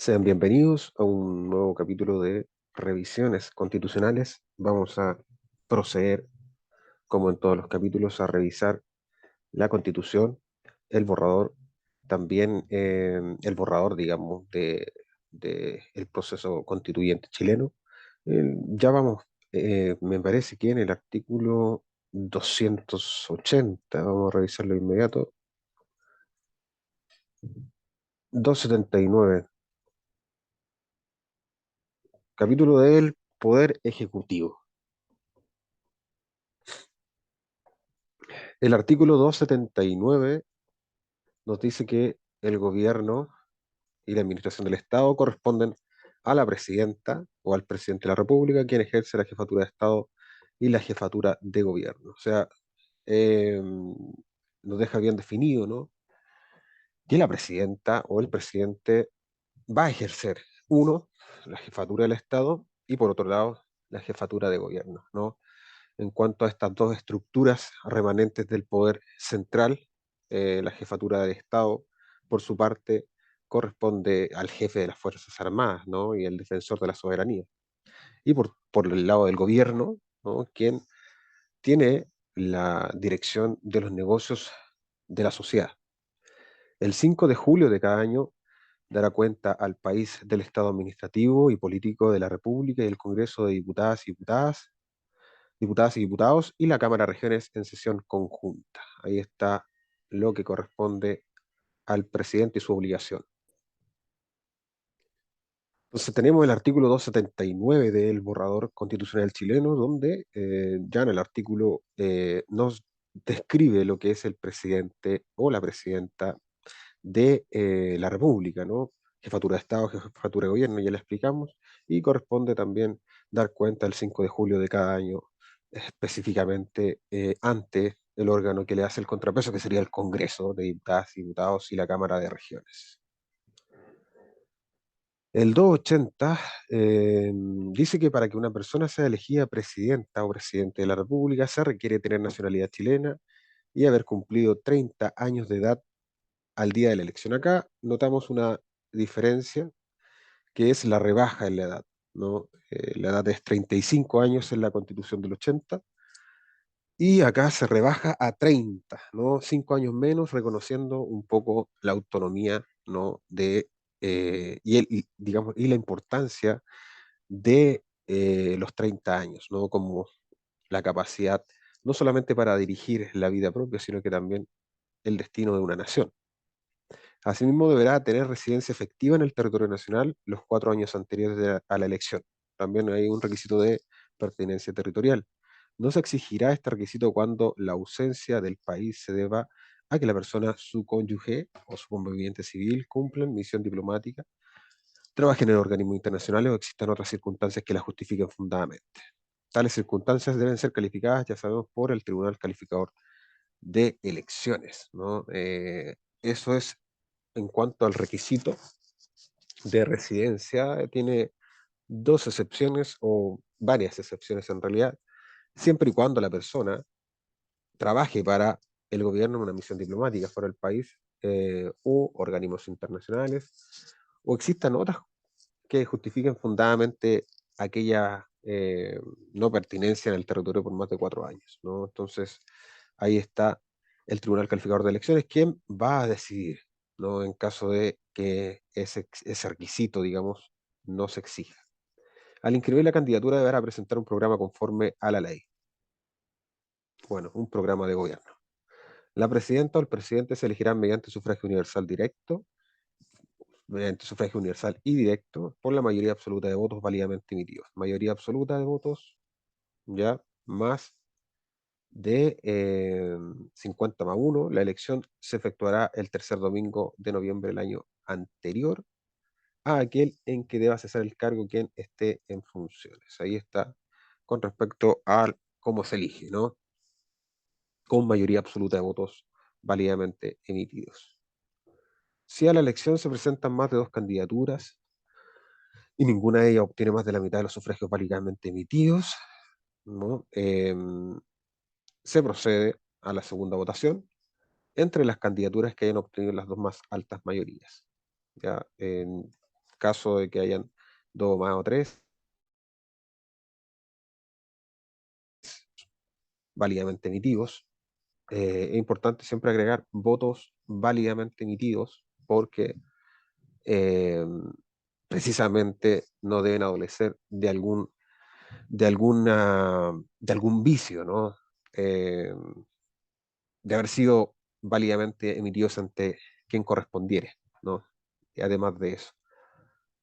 Sean bienvenidos a un nuevo capítulo de revisiones constitucionales. Vamos a proceder, como en todos los capítulos, a revisar la Constitución, el borrador, también el borrador, digamos, de el proceso constituyente chileno. Ya vamos, me parece que en el artículo 280, vamos a revisarlo de inmediato, 279, capítulo del Poder Ejecutivo. El artículo 279 nos dice que el gobierno y la administración del Estado corresponden a la presidenta o al presidente de la República, quien ejerce la jefatura de Estado y la jefatura de gobierno. O sea, eh, nos deja bien definido, ¿no? Que la presidenta o el presidente va a ejercer, uno, la jefatura del Estado y por otro lado, la jefatura de gobierno, ¿no? En cuanto a estas dos estructuras remanentes del poder central, la jefatura del Estado, por su parte, corresponde al jefe de las Fuerzas Armadas, ¿no? Y el defensor de la soberanía. Y por el lado del gobierno, ¿no? Quien tiene la dirección de los negocios de la sociedad. El 5 de julio de cada año dará cuenta al país del estado administrativo y político de la República y el Congreso de diputadas y diputados y la Cámara de Regiones en sesión conjunta. Ahí está lo que corresponde al presidente y su obligación. Entonces tenemos el artículo 279 del borrador constitucional chileno, donde ya en el artículo nos describe lo que es el presidente o la presidenta de la República, ¿no? Jefatura de Estado, jefatura de gobierno, ya le explicamos, y corresponde también dar cuenta el 5 de julio de cada año, específicamente ante el órgano que le hace el contrapeso, que sería el Congreso de Diputadas y Diputados y la Cámara de Regiones. El 280 dice que para que una persona sea elegida presidenta o presidente de la República se requiere tener nacionalidad chilena y haber cumplido 30 años de edad al día de la elección. Acá notamos una diferencia que es la rebaja en la edad, ¿no? La edad es 35 años en la Constitución del 80 y acá se rebaja a 30, ¿no? 5 años menos, reconociendo un poco la autonomía, ¿no? Digamos, y la importancia de los 30 años, ¿no? Como la capacidad no solamente para dirigir la vida propia, sino que también el destino de una nación. Asimismo, deberá tener residencia efectiva en el territorio nacional los 4 años anteriores a la elección. También hay un requisito de pertenencia territorial. No se exigirá este requisito cuando la ausencia del país se deba a que la persona, su cónyuge o su conviviente civil cumplan misión diplomática, trabajen en organismos internacionales o existan otras circunstancias que la justifiquen fundadamente. Tales circunstancias deben ser calificadas, ya sabemos, por el Tribunal Calificador de Elecciones, ¿no? Eso es en cuanto al requisito de residencia, tiene dos excepciones o varias excepciones en realidad, siempre y cuando la persona trabaje para el gobierno en una misión diplomática fuera del país u organismos internacionales o existan otras que justifiquen fundadamente aquella no pertinencia en el territorio por más de 4 años, ¿no? Entonces, ahí está el Tribunal Calificador de Elecciones, quien va a decidir, ¿no? En caso de que ese requisito, digamos, no se exija. Al inscribir la candidatura deberá presentar un programa conforme a la ley. Bueno, un programa de gobierno. La presidenta o el presidente se elegirán mediante sufragio universal y directo por la mayoría absoluta de votos válidamente emitidos. Mayoría absoluta de votos, ya, más de 50 más 1. La elección se efectuará el tercer domingo de noviembre del año anterior a aquel en que deba cesar el cargo quien esté en funciones. Ahí está con respecto a cómo se elige, ¿no? Con mayoría absoluta de votos válidamente emitidos. Si a la elección se presentan más de dos candidaturas, y ninguna de ellas obtiene más de la mitad de los sufragios válidamente emitidos, ¿no? Se procede a la segunda votación entre las candidaturas que hayan obtenido las dos más altas mayorías. ¿Ya? caso de que hayan dos más o tres válidamente emitidos. Es importante siempre agregar votos válidamente emitidos porque eh, precisamente no deben adolecer de algún vicio, ¿no? Eh, de haber sido válidamente emitidos ante quien correspondiere, ¿no? Y además de eso.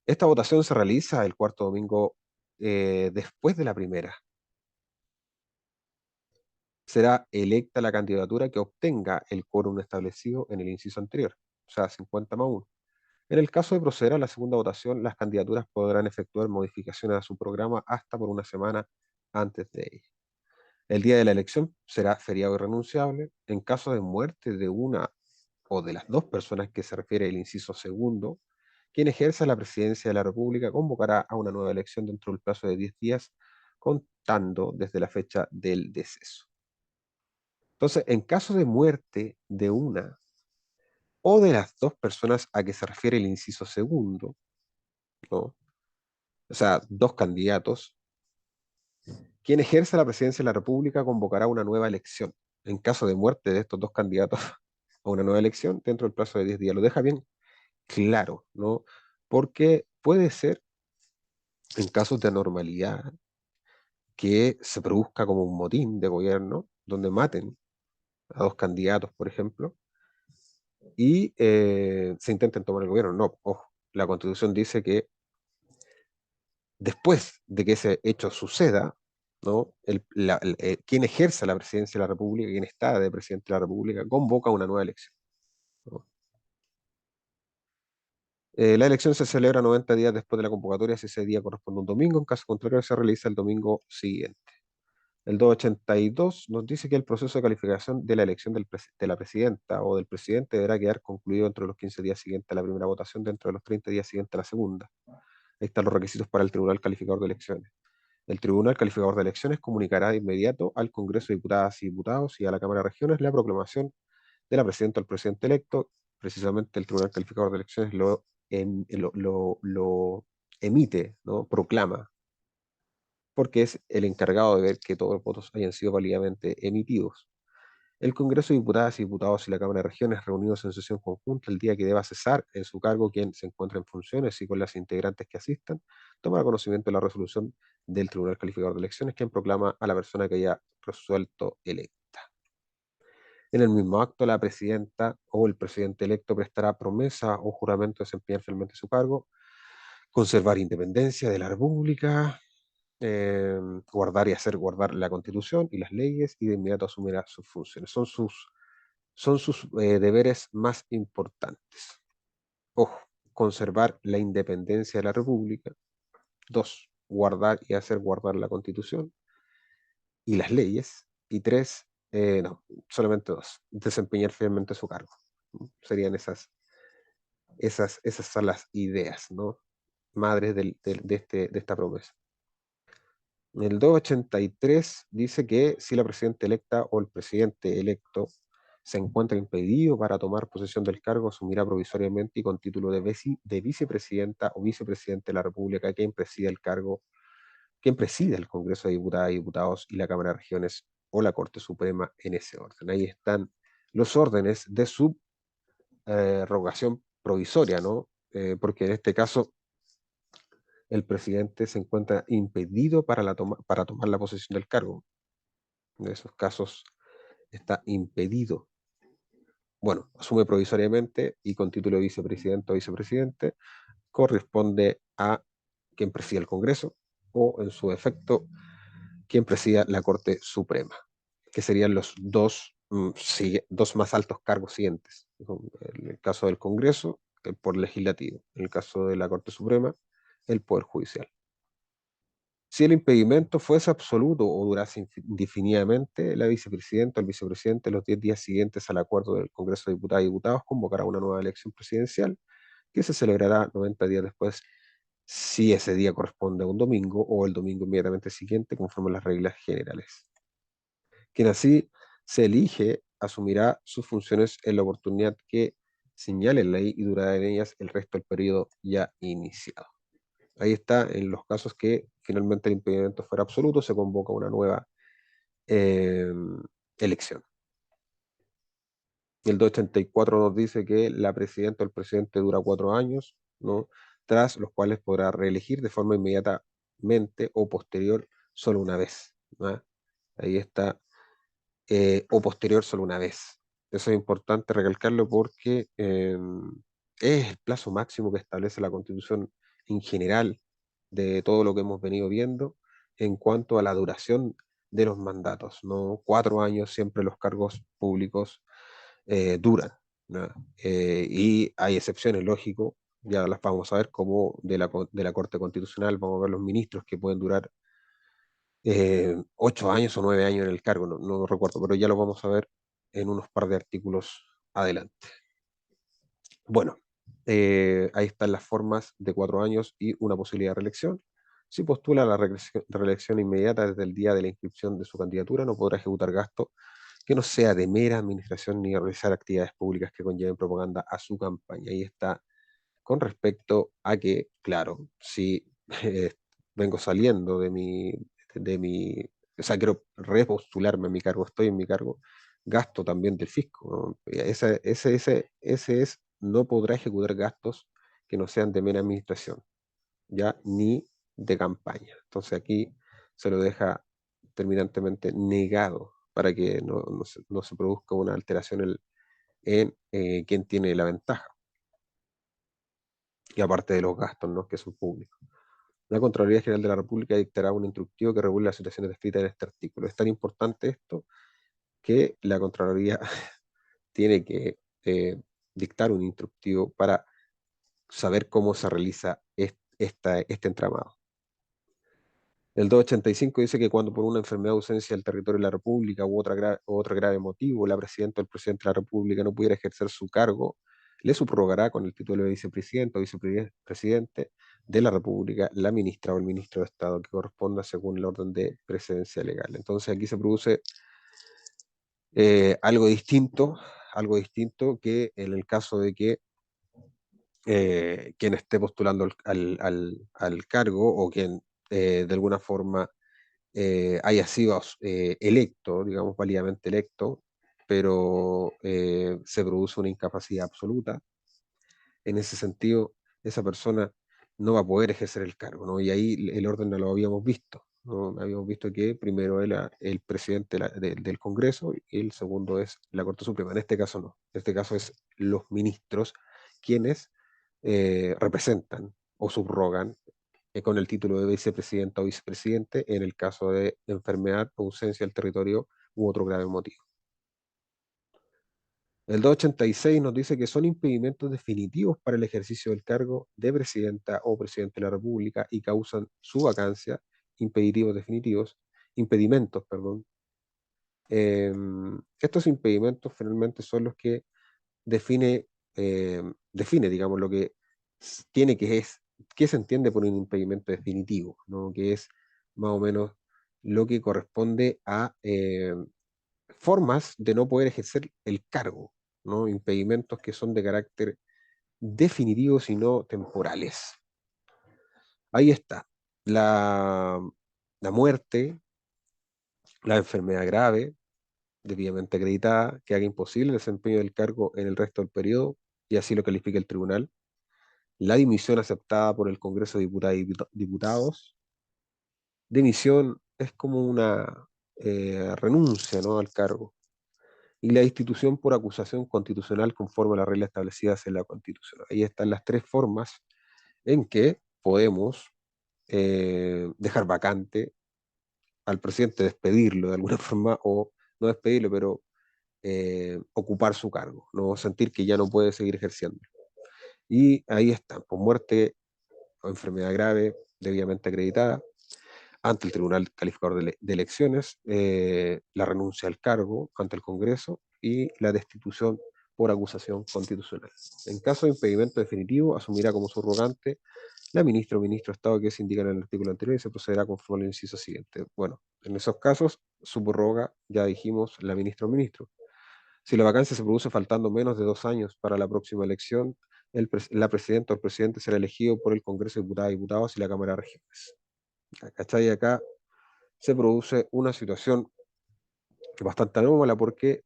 Esta votación se realiza el cuarto domingo después de la primera. Será electa la candidatura que obtenga el quórum establecido en el inciso anterior, o sea, 50+1. En el caso de proceder a la segunda votación, las candidaturas podrán efectuar modificaciones a su programa hasta por una semana antes de ella. El día de la elección será feriado irrenunciable. En caso de muerte de una o de las dos personas que se refiere el inciso segundo, quien ejerza la presidencia de la República convocará a una nueva elección dentro del plazo de 10 días, contando desde la fecha del deceso. Entonces, en caso de muerte de una o de las dos personas a que se refiere el inciso segundo, ¿no? O sea, dos candidatos, quien ejerza la presidencia de la República convocará una nueva elección. En caso de muerte de estos dos candidatos a una nueva elección, dentro del plazo de 10 días. Lo deja bien claro, ¿no? Porque puede ser, en casos de anormalidad, que se produzca como un motín de gobierno, donde maten a dos candidatos, por ejemplo, y se intenten tomar el gobierno. No, ojo, la Constitución dice que después de que ese hecho suceda, ¿no? Quien ejerza la presidencia de la República, quien está de presidente de la República, convoca una nueva elección, ¿no? La elección se celebra 90 días después de la convocatoria, si ese día corresponde a un domingo, en caso contrario se realiza el domingo siguiente. El 282 nos dice que el proceso de calificación de la elección de la presidenta o del presidente deberá quedar concluido dentro de los 15 días siguientes a la primera votación, dentro de los 30 días siguientes a la segunda. Ahí están los requisitos para el Tribunal Calificador de Elecciones. El Tribunal Calificador de Elecciones comunicará de inmediato al Congreso de Diputadas y Diputados y a la Cámara de Regiones la proclamación de la presidenta o el presidente electo. Precisamente el Tribunal Calificador de Elecciones lo emite, ¿no? Proclama, porque es el encargado de ver que todos los votos hayan sido válidamente emitidos. El Congreso de Diputadas y Diputados y la Cámara de Regiones, reunidos en sesión conjunta el día que deba cesar en su cargo quien se encuentra en funciones y con las integrantes que asistan, tomará conocimiento de la resolución del Tribunal Calificador de Elecciones, quien proclama a la persona que haya resuelto electa. En el mismo acto, la presidenta o el presidente electo prestará promesa o juramento de desempeñar fielmente su cargo, conservar independencia de la República, guardar y hacer guardar la Constitución y las leyes, y de inmediato asumirá sus funciones. Son sus deberes más importantes. Ojo, conservar la independencia de la República. Dos, guardar y hacer guardar la Constitución y las leyes. Y tres, no, solamente dos, desempeñar fielmente su cargo. Serían esas son las ideas, ¿no? Madres de esta promesa. El 283 dice que si la presidenta electa o el presidente electo se encuentra impedido para tomar posesión del cargo, asumirá provisoriamente y con título de vicepresidenta o vicepresidente de la República quien preside el cargo, quien preside el Congreso de Diputadas y Diputados y la Cámara de Regiones o la Corte Suprema en ese orden. Ahí están los órdenes de su revocación provisoria, ¿no? Porque en este caso el presidente se encuentra impedido para tomar la posesión del cargo. En esos casos está impedido. Bueno, asume provisoriamente y con título de vicepresidente o vicepresidente corresponde a quien presida el Congreso o, en su efecto, quien presida la Corte Suprema, que serían los dos más altos cargos siguientes. En el caso del Congreso, el Poder Legislativo. En el caso de la Corte Suprema, el Poder Judicial. Si el impedimento fuese absoluto o durase indefinidamente, la vicepresidenta o el vicepresidente los 10 días siguientes al acuerdo del Congreso de Diputadas y Diputados convocará una nueva elección presidencial que se celebrará 90 días después, si ese día corresponde a un domingo o el domingo inmediatamente siguiente, conforme a las reglas generales. Quien así se elige asumirá sus funciones en la oportunidad que señale la ley y durará en ellas el resto del periodo ya iniciado. Ahí está, en los casos que finalmente el impedimento fuera absoluto, se convoca una nueva eh, elección. El 284 nos dice que la presidenta o el presidente dura 4 años, ¿no? Tras los cuales podrá reelegir de forma inmediatamente o posterior solo una vez, ¿no? Ahí está, o posterior solo una vez. Eso es importante recalcarlo porque es el plazo máximo que establece la Constitución en general de todo lo que hemos venido viendo en cuanto a la duración de los mandatos, ¿no? 4 años siempre los cargos públicos duran, ¿no? Y hay excepciones, lógico, ya las vamos a ver, como de la Corte Constitucional, vamos a ver los ministros que pueden durar 8 años o 9 años en el cargo, no recuerdo, pero ya lo vamos a ver en unos par de artículos adelante. Bueno, ahí están las formas de 4 años y una posibilidad de reelección. Si postula la reelección inmediata desde el día de la inscripción de su candidatura, no podrá ejecutar gasto que no sea de mera administración ni realizar actividades públicas que conlleven propaganda a su campaña. Ahí está con respecto a que, claro, si eh, vengo saliendo de mi, o sea, quiero repostularme a mi cargo, estoy en mi cargo, gasto también del fisco, ¿no? Ese es, no podrá ejecutar gastos que no sean de mera administración, ya, ni de campaña. Entonces aquí se lo deja terminantemente negado para que no se produzca una alteración en quién tiene la ventaja, y aparte de los gastos, ¿no? Que son públicos. La Contraloría General de la República dictará un instructivo que regule las situaciones descritas en este artículo. Es tan importante esto que la Contraloría tiene que dictar un instructivo para saber cómo se realiza este entramado. El 285 dice que cuando por una enfermedad o ausencia del territorio de la República u otro grave motivo, la presidenta o el presidente de la República no pudiera ejercer su cargo, le subrogará con el título de vicepresidente o vicepresidente de la República la ministra o el ministro de Estado que corresponda según el orden de precedencia legal. Entonces aquí se produce algo distinto que en el caso de que quien esté postulando al cargo o quien de alguna forma haya sido electo, digamos, válidamente electo, pero se produce una incapacidad absoluta. En ese sentido, esa persona no va a poder ejercer el cargo, ¿no? Y ahí el orden no lo habíamos visto, ¿no? Habíamos visto que primero era el presidente del Congreso y el segundo es la Corte Suprema. En este caso no. En este caso es los ministros quienes representan o subrogan con el título de vicepresidenta o vicepresidente en el caso de enfermedad, ausencia del territorio u otro grave motivo. El 286 nos dice que son impedimentos definitivos para el ejercicio del cargo de presidenta o presidente de la República y causan su vacancia, impedimentos, perdón. Estos impedimentos finalmente son los que define, digamos, lo que tiene que es, qué se entiende por un impedimento definitivo, ¿no? Que es más o menos lo que corresponde a formas de no poder ejercer el cargo, ¿no? Impedimentos que son de carácter definitivos y no temporales. Ahí está. La muerte, la enfermedad grave, debidamente acreditada, que haga imposible el desempeño del cargo en el resto del periodo, y así lo califica el tribunal. La dimisión aceptada por el Congreso de Diputadas y Diputados. Dimisión es como una renuncia, ¿no? Al cargo. Y la destitución por acusación constitucional conforme a las reglas establecidas en la Constitución. Ahí están las tres formas en que podemos dejar vacante al presidente, despedirlo de alguna forma, o no despedirlo, pero ocupar su cargo, no sentir que ya no puede seguir ejerciendo. Y ahí están, por muerte o enfermedad grave debidamente acreditada ante el Tribunal Calificador de Elecciones, la renuncia al cargo ante el Congreso y la destitución por acusación constitucional. En caso de impedimento definitivo, asumirá como subrogante la ministra o ministro de Estado que se indica en el artículo anterior y se procederá conforme al inciso siguiente. Bueno, en esos casos, subroga, ya dijimos, la ministra o ministro. Si la vacancia se produce faltando menos de 2 años para la próxima elección, la presidenta o el presidente será elegido por el Congreso de Diputadas y Diputados y la Cámara de Regiones. ¿Cachai? Acá se produce una situación bastante anómala porque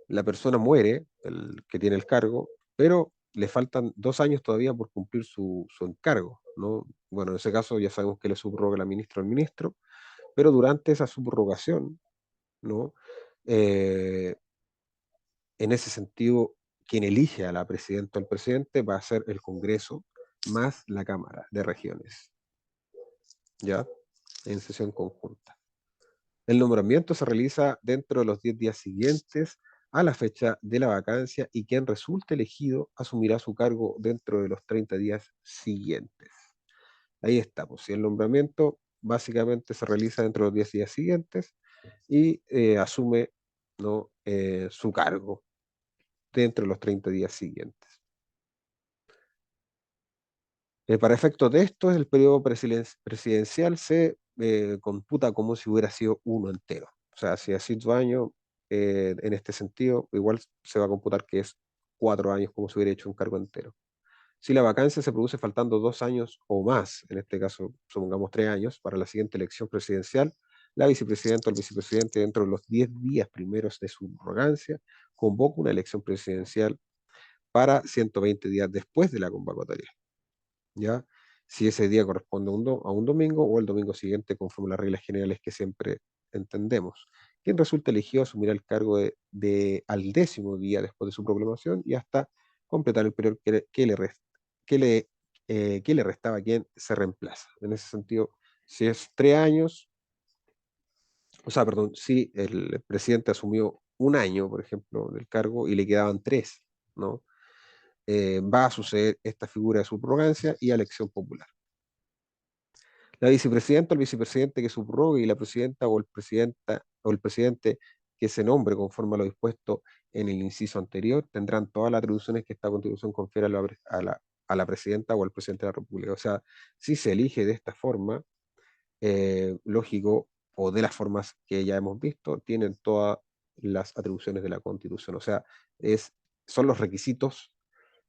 la persona muere, el que tiene el cargo, pero le faltan 2 años todavía por cumplir su encargo, ¿no? Bueno, en ese caso ya sabemos que le subroga la ministra al ministro, pero durante esa subrogación, ¿no? Eh, en ese sentido, quien elige a la presidenta o el presidente va a ser el Congreso más la Cámara de Regiones, ¿ya? En sesión conjunta. El nombramiento se realiza dentro de los 10 días siguientes a la fecha de la vacancia y quien resulte elegido asumirá su cargo dentro de los 30 días siguientes. Ahí está, pues si el nombramiento básicamente se realiza dentro de los 10 días siguientes y asume, ¿no? Su cargo dentro de los 30 días siguientes. Para efectos de esto, el periodo presidencial se computa como si hubiera sido uno entero. O sea, si ha sido 2 años, en este sentido, igual se va a computar que es 4 años como si hubiera hecho un cargo entero. Si la vacancia se produce faltando 2 años o más, en este caso, supongamos 3 años, para la siguiente elección presidencial, la vicepresidenta o el vicepresidente, dentro de los 10 días primeros de su prorrogancia, convoca una elección presidencial para 120 días después de la convocatoria. ¿Ya? Si ese día corresponde a un domingo o el domingo siguiente, conforme las reglas generales que siempre entendemos. Quien resulte elegido asumirá el cargo al 10.º día después de su proclamación y hasta completar el periodo que le, que le restaba a quien se reemplaza. En ese sentido, si es 3 años, o sea, perdón, si el presidente asumió un año, por ejemplo, del cargo y le quedaban 3, ¿no? Va a suceder esta figura de subrogancia y elección popular. La vicepresidenta o el vicepresidente que subrogue y la presidenta o el presidenta o el presidente que se nombre conforme a lo dispuesto en el inciso anterior tendrán todas las atribuciones que esta Constitución confiere a la presidenta o al presidente de la República. O sea, si se elige de esta forma, lógico, o de las formas que ya hemos visto, tienen todas las atribuciones de la Constitución. O sea, son los requisitos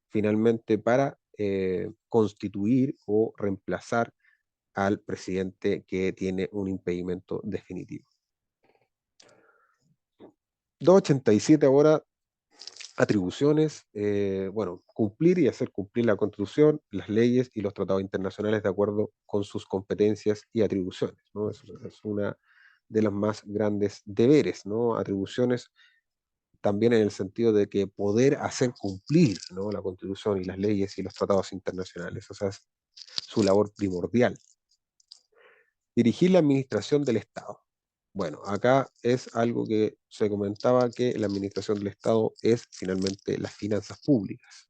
finalmente para constituir o reemplazar al presidente que tiene un impedimento definitivo. 287 ahora, atribuciones, bueno, cumplir y hacer cumplir la Constitución, las leyes y los tratados internacionales de acuerdo con sus competencias y atribuciones, ¿no? Es una de las más grandes deberes, ¿no? Atribuciones también en el sentido de que poder hacer cumplir, ¿no? La Constitución y las leyes y los tratados internacionales, o sea, es su labor primordial. Dirigir la administración del Estado. Bueno, acá es algo que se comentaba que la administración del Estado es finalmente las finanzas públicas.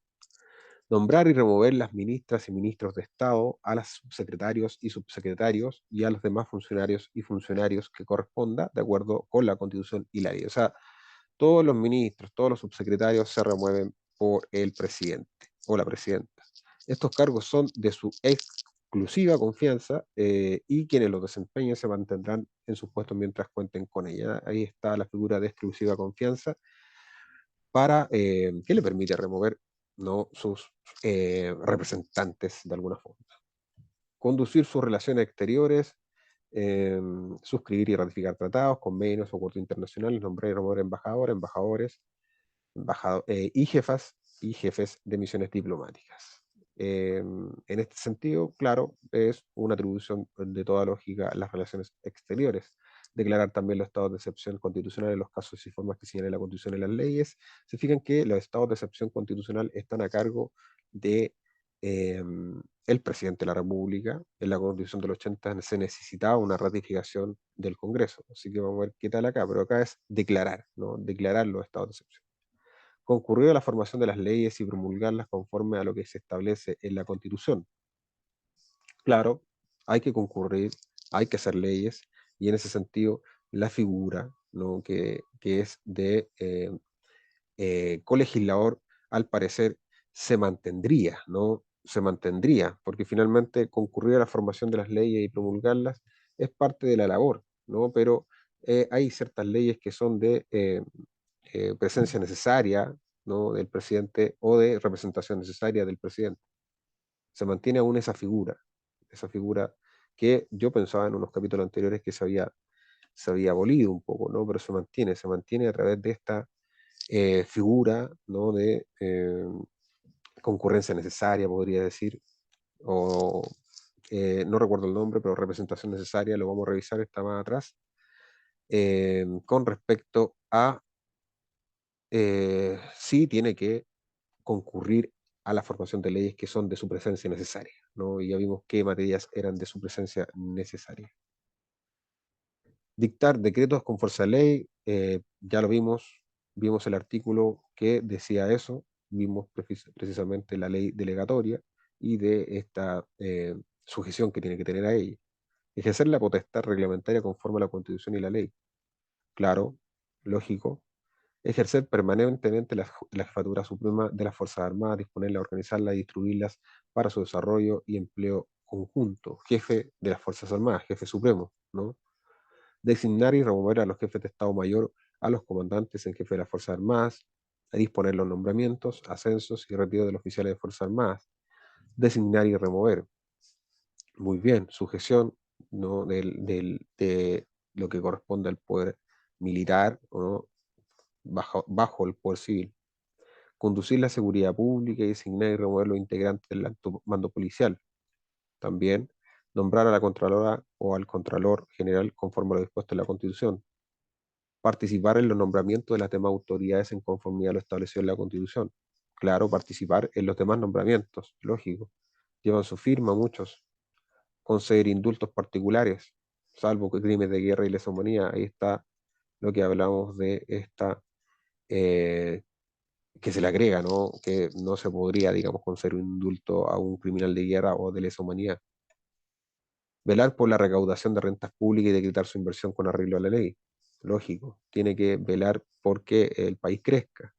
Nombrar y remover las ministras y ministros de Estado, a los subsecretarios y subsecretarios y a los demás funcionarios y funcionarios que corresponda de acuerdo con la Constitución y la ley. O sea, todos los ministros, todos los subsecretarios se remueven por el presidente o la presidenta. Estos cargos son de su exclusiva confianza y quienes los desempeñen se mantendrán en sus puestos mientras cuenten con ella. Ahí está la figura de exclusiva confianza para que le permite remover, ¿no? Sus representantes de alguna forma. Conducir sus relaciones exteriores, suscribir y ratificar tratados, convenios o acuerdos internacionales, nombrar y remover embajadores, y jefes de misiones diplomáticas. En este sentido, claro, es una atribución de toda lógica las relaciones exteriores. Declarar también los estados de excepción constitucional en los casos y formas que señale la Constitución y las leyes. Se fijan que los estados de excepción constitucional están a cargo de el presidente de la República. En la Constitución del 80 se necesitaba una ratificación del Congreso. Así que vamos a ver qué tal acá. Pero acá es declarar, ¿no? Declarar los estados de excepción. Concurrir a la formación de las leyes y promulgarlas conforme a lo que se establece en la Constitución. Claro, hay que concurrir, hay que hacer leyes, y en ese sentido la figura, ¿no? que es de colegislador, al parecer se mantendría, ¿no? Se mantendría, porque finalmente concurrir a la formación de las leyes y promulgarlas es parte de la labor, ¿no? Pero hay ciertas leyes que son de presencia necesaria, ¿no?, del presidente o de representación necesaria del presidente. Se mantiene aún esa figura que yo pensaba en unos capítulos anteriores que se había abolido un poco, ¿no? Pero se mantiene a través de esta figura, ¿no?, de concurrencia necesaria, podría decir, o no recuerdo el nombre, pero representación necesaria, lo vamos a revisar, está más atrás, con respecto a sí tiene que concurrir a la formación de leyes que son de su presencia necesaria, ¿no? Y ya vimos qué materias eran de su presencia necesaria. Dictar decretos con fuerza de ley, ya lo vimos el artículo que decía eso, vimos precisamente la ley delegatoria y de esta sujeción que tiene que tener a ella. Ejercer la potestad reglamentaria conforme a la Constitución y la ley. Claro, lógico. Ejercer permanentemente la jefatura suprema de las Fuerzas Armadas, disponerlas, organizarlas y distribuirlas para su desarrollo y empleo conjunto. Jefe de las Fuerzas Armadas, jefe supremo, ¿no? Designar y remover a los jefes de Estado Mayor, a los comandantes en jefe de las Fuerzas Armadas, a disponer los nombramientos, ascensos y retiro de los oficiales de Fuerzas Armadas. Designar y remover. Muy bien, sujeción, ¿no?, de lo que corresponde al poder militar, ¿no?, bajo el poder civil. Conducir la seguridad pública y designar y remover los integrantes del alto mando policial. También nombrar a la Contralora o al Contralor General conforme a lo dispuesto en la Constitución. Participar en los nombramientos de las demás autoridades en conformidad a lo establecido en la Constitución. Claro, participar en los demás nombramientos, lógico. Llevan su firma muchos. Conceder indultos particulares, salvo que crímenes de guerra y lesa humanidad. Ahí está lo que hablamos de esta, eh, que se le agrega, ¿no?, que no se podría, digamos, conceder un indulto a un criminal de guerra o de lesa humanidad. Velar por la recaudación de rentas públicas y decretar su inversión con arreglo a la ley. Lógico, tiene que velar porque el país crezca.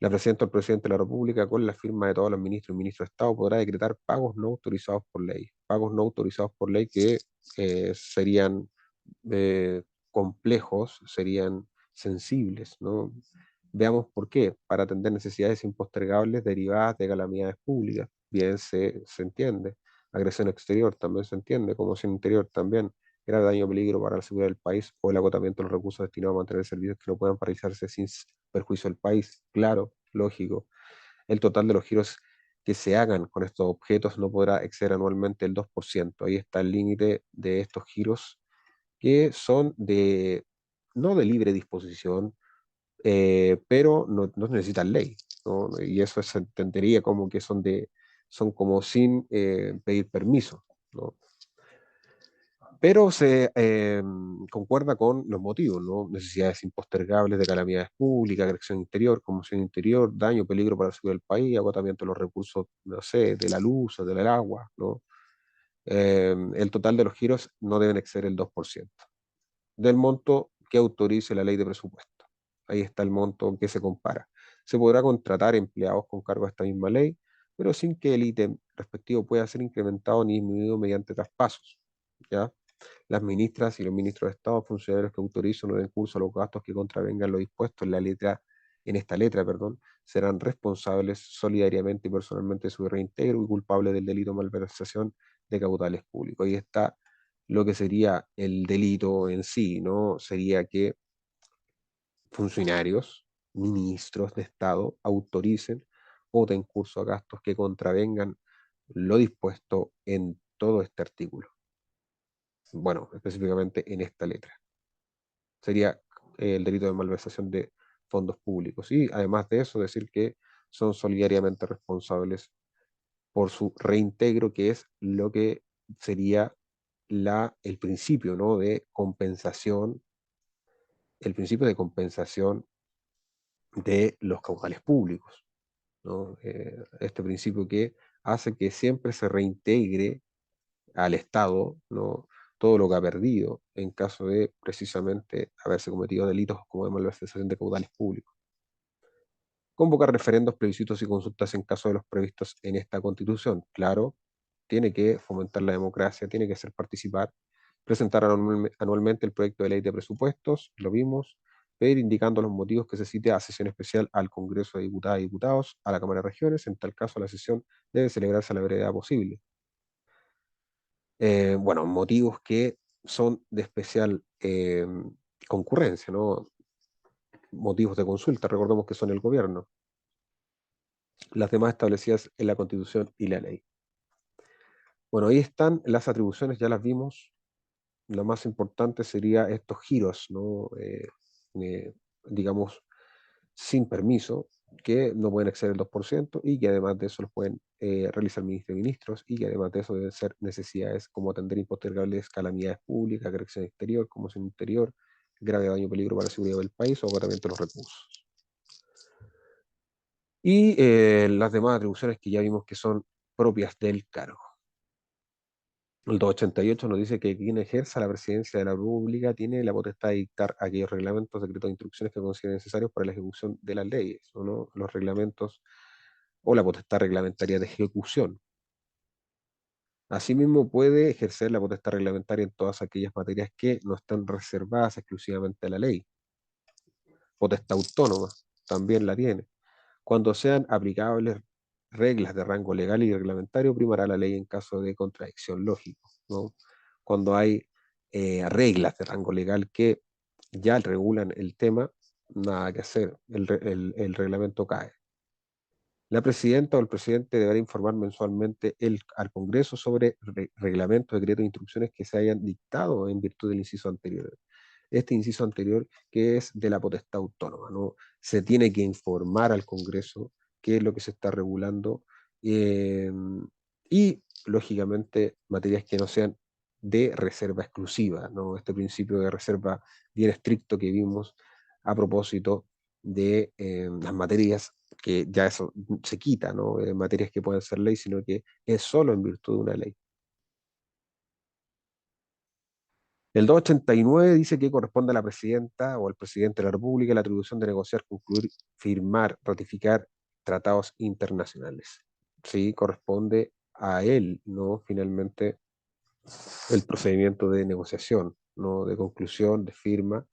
La presidenta o el presidente de la República, con la firma de todos los ministros y ministros de Estado, podrá decretar pagos no autorizados por ley. Pagos no autorizados por ley que serían complejos, serían sensibles, ¿no? Veamos por qué. Para atender necesidades impostergables derivadas de calamidades públicas. Bien, se entiende. Agresión exterior también se entiende. Conmoción interior también. Grave daño o peligro para la seguridad del país o el agotamiento de los recursos destinados a mantener servicios que no puedan paralizarse sin perjuicio del país. Claro, lógico. El total de los giros que se hagan con estos objetos no podrá exceder anualmente el 2%. Ahí está el límite de estos giros que son no de libre disposición, pero no necesitan ley, ¿no? Y eso se entendería como que son como sin pedir permiso, ¿no? Pero se concuerda con los motivos, ¿no? Necesidades impostergables de calamidades públicas, agresión interior, conmoción interior, daño, peligro para la seguridad del país, agotamiento de los recursos, no sé, de la luz o del agua, ¿no? El total de los giros no deben exceder el 2% del monto que autorice la ley de presupuesto. Ahí está el monto que se compara. Se podrá contratar empleados con cargo a esta misma ley, pero sin que el ítem respectivo pueda ser incrementado ni disminuido mediante traspasos, ¿ya? Las ministras y los ministros de Estado, funcionarios que autoricen o den curso a los gastos que contravengan lo dispuesto en esta letra, perdón, serán responsables solidariamente y personalmente de su reintegro y culpables del delito de malversación de caudales públicos. Ahí está lo que sería el delito en sí, ¿no? Sería que funcionarios, ministros de Estado autoricen o den curso a gastos que contravengan lo dispuesto en todo este artículo. Bueno, específicamente en esta letra. Sería el delito de malversación de fondos públicos. Y además de eso, decir que son solidariamente responsables por su reintegro, que es lo que sería el principio, ¿no?, de compensación, el principio de compensación de los caudales públicos, ¿no? Este principio que hace que siempre se reintegre al Estado, ¿no?, todo lo que ha perdido en caso de precisamente haberse cometido delitos como de malversación de caudales públicos. Convocar referendos, plebiscitos y consultas en caso de los previstos en esta Constitución. Claro, tiene que fomentar la democracia, tiene que hacer participar, presentar anualmente el proyecto de ley de presupuestos, lo vimos, pero indicando los motivos que se cite a sesión especial al Congreso de Diputadas y Diputados, a la Cámara de Regiones. En tal caso, la sesión debe celebrarse a la brevedad posible. Bueno, motivos que son de especial concurrencia, ¿no? Motivos de consulta, recordemos que son el gobierno, las demás establecidas en la Constitución y la ley. Bueno, ahí están las atribuciones, ya las vimos. Lo más importante sería estos giros, ¿no? Eh, digamos, sin permiso, que no pueden exceder el 2% y que además de eso los pueden realizar ministros y ministros y que además de eso deben ser necesidades como atender impostergables calamidades públicas, agresión exterior, conmoción interior, grave daño o peligro para la seguridad del país o agotamiento de los recursos. Y las demás atribuciones que ya vimos que son propias del cargo. El 288 nos dice que quien ejerza la presidencia de la República tiene la potestad de dictar aquellos reglamentos, decretos e instrucciones que considere necesarios para la ejecución de las leyes, ¿o no? Los reglamentos o la potestad reglamentaria de ejecución. Asimismo, puede ejercer la potestad reglamentaria en todas aquellas materias que no están reservadas exclusivamente a la ley. Potestad autónoma también la tiene. Cuando sean aplicables reglas de rango legal y reglamentario, primará la ley en caso de contradicción lógico, ¿no? Cuando hay reglas de rango legal que ya regulan el tema, nada que hacer, el reglamento cae. La presidenta o el presidente deberá informar mensualmente al Congreso sobre reglamentos, decretos e instrucciones que se hayan dictado en virtud del inciso anterior. Este inciso anterior que es de la potestad autónoma, ¿no? Se tiene que informar al Congreso qué es lo que se está regulando eh, y, lógicamente, materias que no sean de reserva exclusiva, ¿no? Este principio de reserva bien estricto que vimos a propósito de las materias que ya eso se quita, ¿no? Materias que pueden ser ley, sino que es solo en virtud de una ley. El 289 dice que corresponde a la presidenta o al presidente de la República la atribución de negociar, concluir, firmar, ratificar tratados internacionales. Sí, corresponde a él, ¿no? Finalmente, el procedimiento de negociación, ¿no? De conclusión, de firma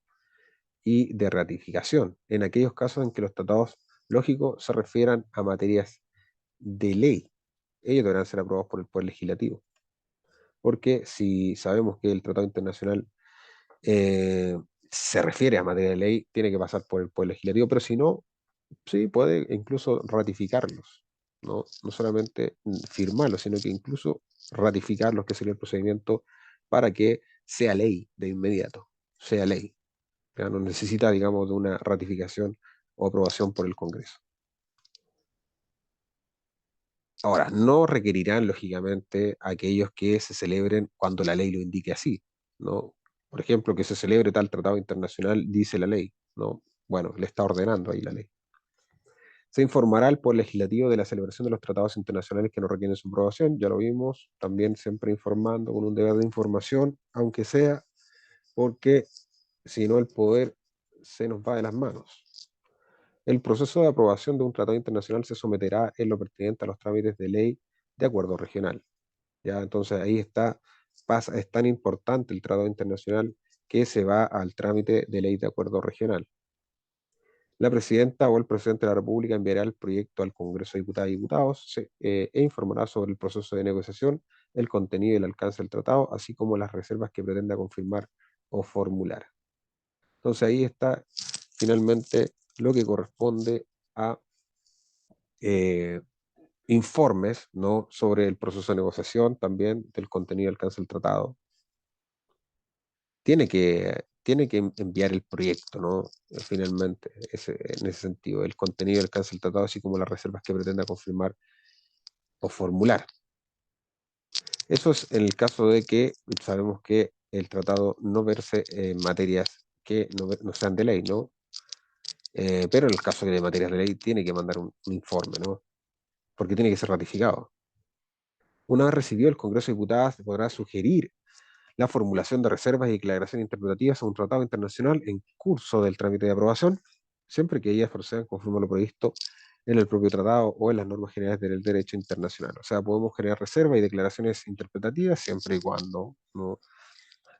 y de ratificación, en aquellos casos en que los tratados lógicos se refieran a materias de ley. Ellos deberán ser aprobados por el Poder Legislativo, porque si sabemos que el Tratado Internacional eh, se refiere a materia de ley, tiene que pasar por el Poder Legislativo, pero si no, sí puede incluso ratificarlos, no solamente firmarlos, sino que incluso ratificarlos, que sería el procedimiento para que sea ley de inmediato, sea ley. Ya no necesita, digamos, de una ratificación o aprobación por el Congreso. Ahora, no requerirán, lógicamente, aquellos que se celebren cuando la ley lo indique así, ¿no? Por ejemplo, que se celebre tal tratado internacional, dice la ley, ¿no? Bueno, le está ordenando ahí la ley. Se informará al Poder Legislativo de la celebración de los tratados internacionales que no requieren su aprobación, ya lo vimos, también siempre informando con un deber de información, aunque sea porque si no el poder se nos va de las manos. El proceso de aprobación de un tratado internacional se someterá en lo pertinente a los trámites de ley de acuerdo regional. Ya, entonces ahí está, pasa, es tan importante el tratado internacional que se va al trámite de ley de acuerdo regional. La presidenta o el presidente de la República enviará el proyecto al Congreso de Diputadas y Diputados e informará sobre el proceso de negociación, el contenido y el alcance del tratado, así como las reservas que pretenda confirmar o formular. Entonces ahí está finalmente lo que corresponde a eh, informes, ¿no? Sobre el proceso de negociación, también del contenido y alcance del tratado. Tiene que enviar el proyecto, ¿no? Finalmente, en ese sentido, el contenido y alcance del tratado, así como las reservas que pretenda confirmar o formular. Eso es en el caso de que sabemos que el tratado no verse en materias que no sean de ley, ¿no? Pero en el caso de materias de ley tiene que mandar un informe, ¿no? Porque tiene que ser ratificado. Una vez recibido el Congreso de Diputados, podrá sugerir la formulación de reservas y declaraciones interpretativas a un tratado internacional en curso del trámite de aprobación, siempre que ellas procedan conforme a lo previsto en el propio tratado o en las normas generales del derecho internacional. O sea, podemos generar reservas y declaraciones interpretativas siempre y cuando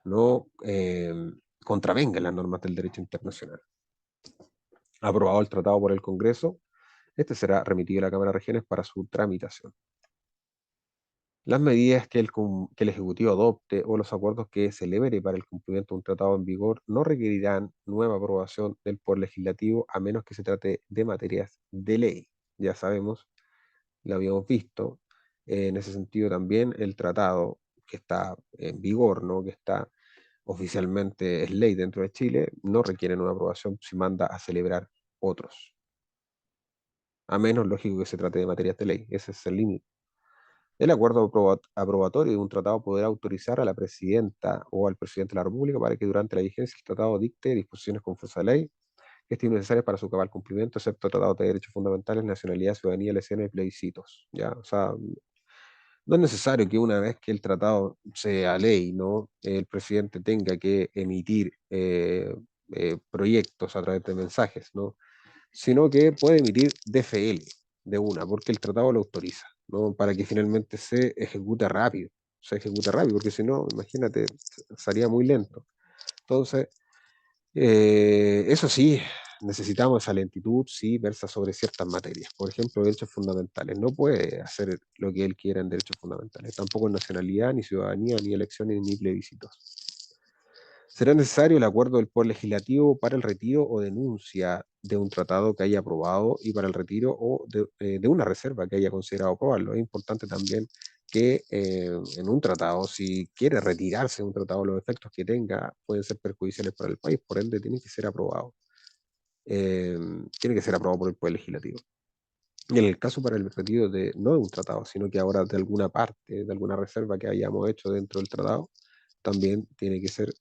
no contravengan las normas del derecho internacional. Aprobado el tratado por el Congreso, este será remitido a la Cámara de Regiones para su tramitación. Las medidas que el Ejecutivo adopte o los acuerdos que celebre para el cumplimiento de un tratado en vigor no requerirán nueva aprobación del Poder Legislativo a menos que se trate de materias de ley. Ya sabemos, lo habíamos visto. En ese sentido también el tratado que está en vigor, ¿no? Que está oficialmente es ley dentro de Chile, no requiere nueva aprobación si manda a celebrar otros. A menos, lógico, que se trate de materias de ley. Ese es el límite. El acuerdo aprobatorio de un tratado podrá autorizar a la presidenta o al presidente de la República para que durante la vigencia del tratado dicte disposiciones con fuerza de ley que estimen necesarias para su cabal cumplimiento, excepto tratados de derechos fundamentales, nacionalidad, ciudadanía, elecciones y plebiscitos. ¿Ya? O sea, no es necesario que una vez que el tratado sea ley, ¿no? El presidente tenga que emitir proyectos a través de mensajes, ¿no? Sino que puede emitir DFL de una, porque el tratado lo autoriza, ¿no? Para que finalmente se ejecute rápido, porque si no, imagínate, sería muy lento. Entonces, eso sí, necesitamos esa lentitud, sí, versa sobre ciertas materias. Por ejemplo, derechos fundamentales. No puede hacer lo que él quiera en derechos fundamentales, tampoco en nacionalidad, ni ciudadanía, ni elecciones, ni plebiscitos. Será necesario el acuerdo del Poder Legislativo para el retiro o denuncia de un tratado que haya aprobado y para el retiro o de una reserva que haya considerado aprobarlo. Es importante también que en un tratado, si quiere retirarse de un tratado, los efectos que tenga pueden ser perjudiciales para el país, por ende tiene que ser aprobado. Tiene que ser aprobado por el Poder Legislativo. Y en el caso para el retiro de, no de un tratado, sino que ahora de alguna parte, de alguna reserva que hayamos hecho dentro del tratado, también tiene que ser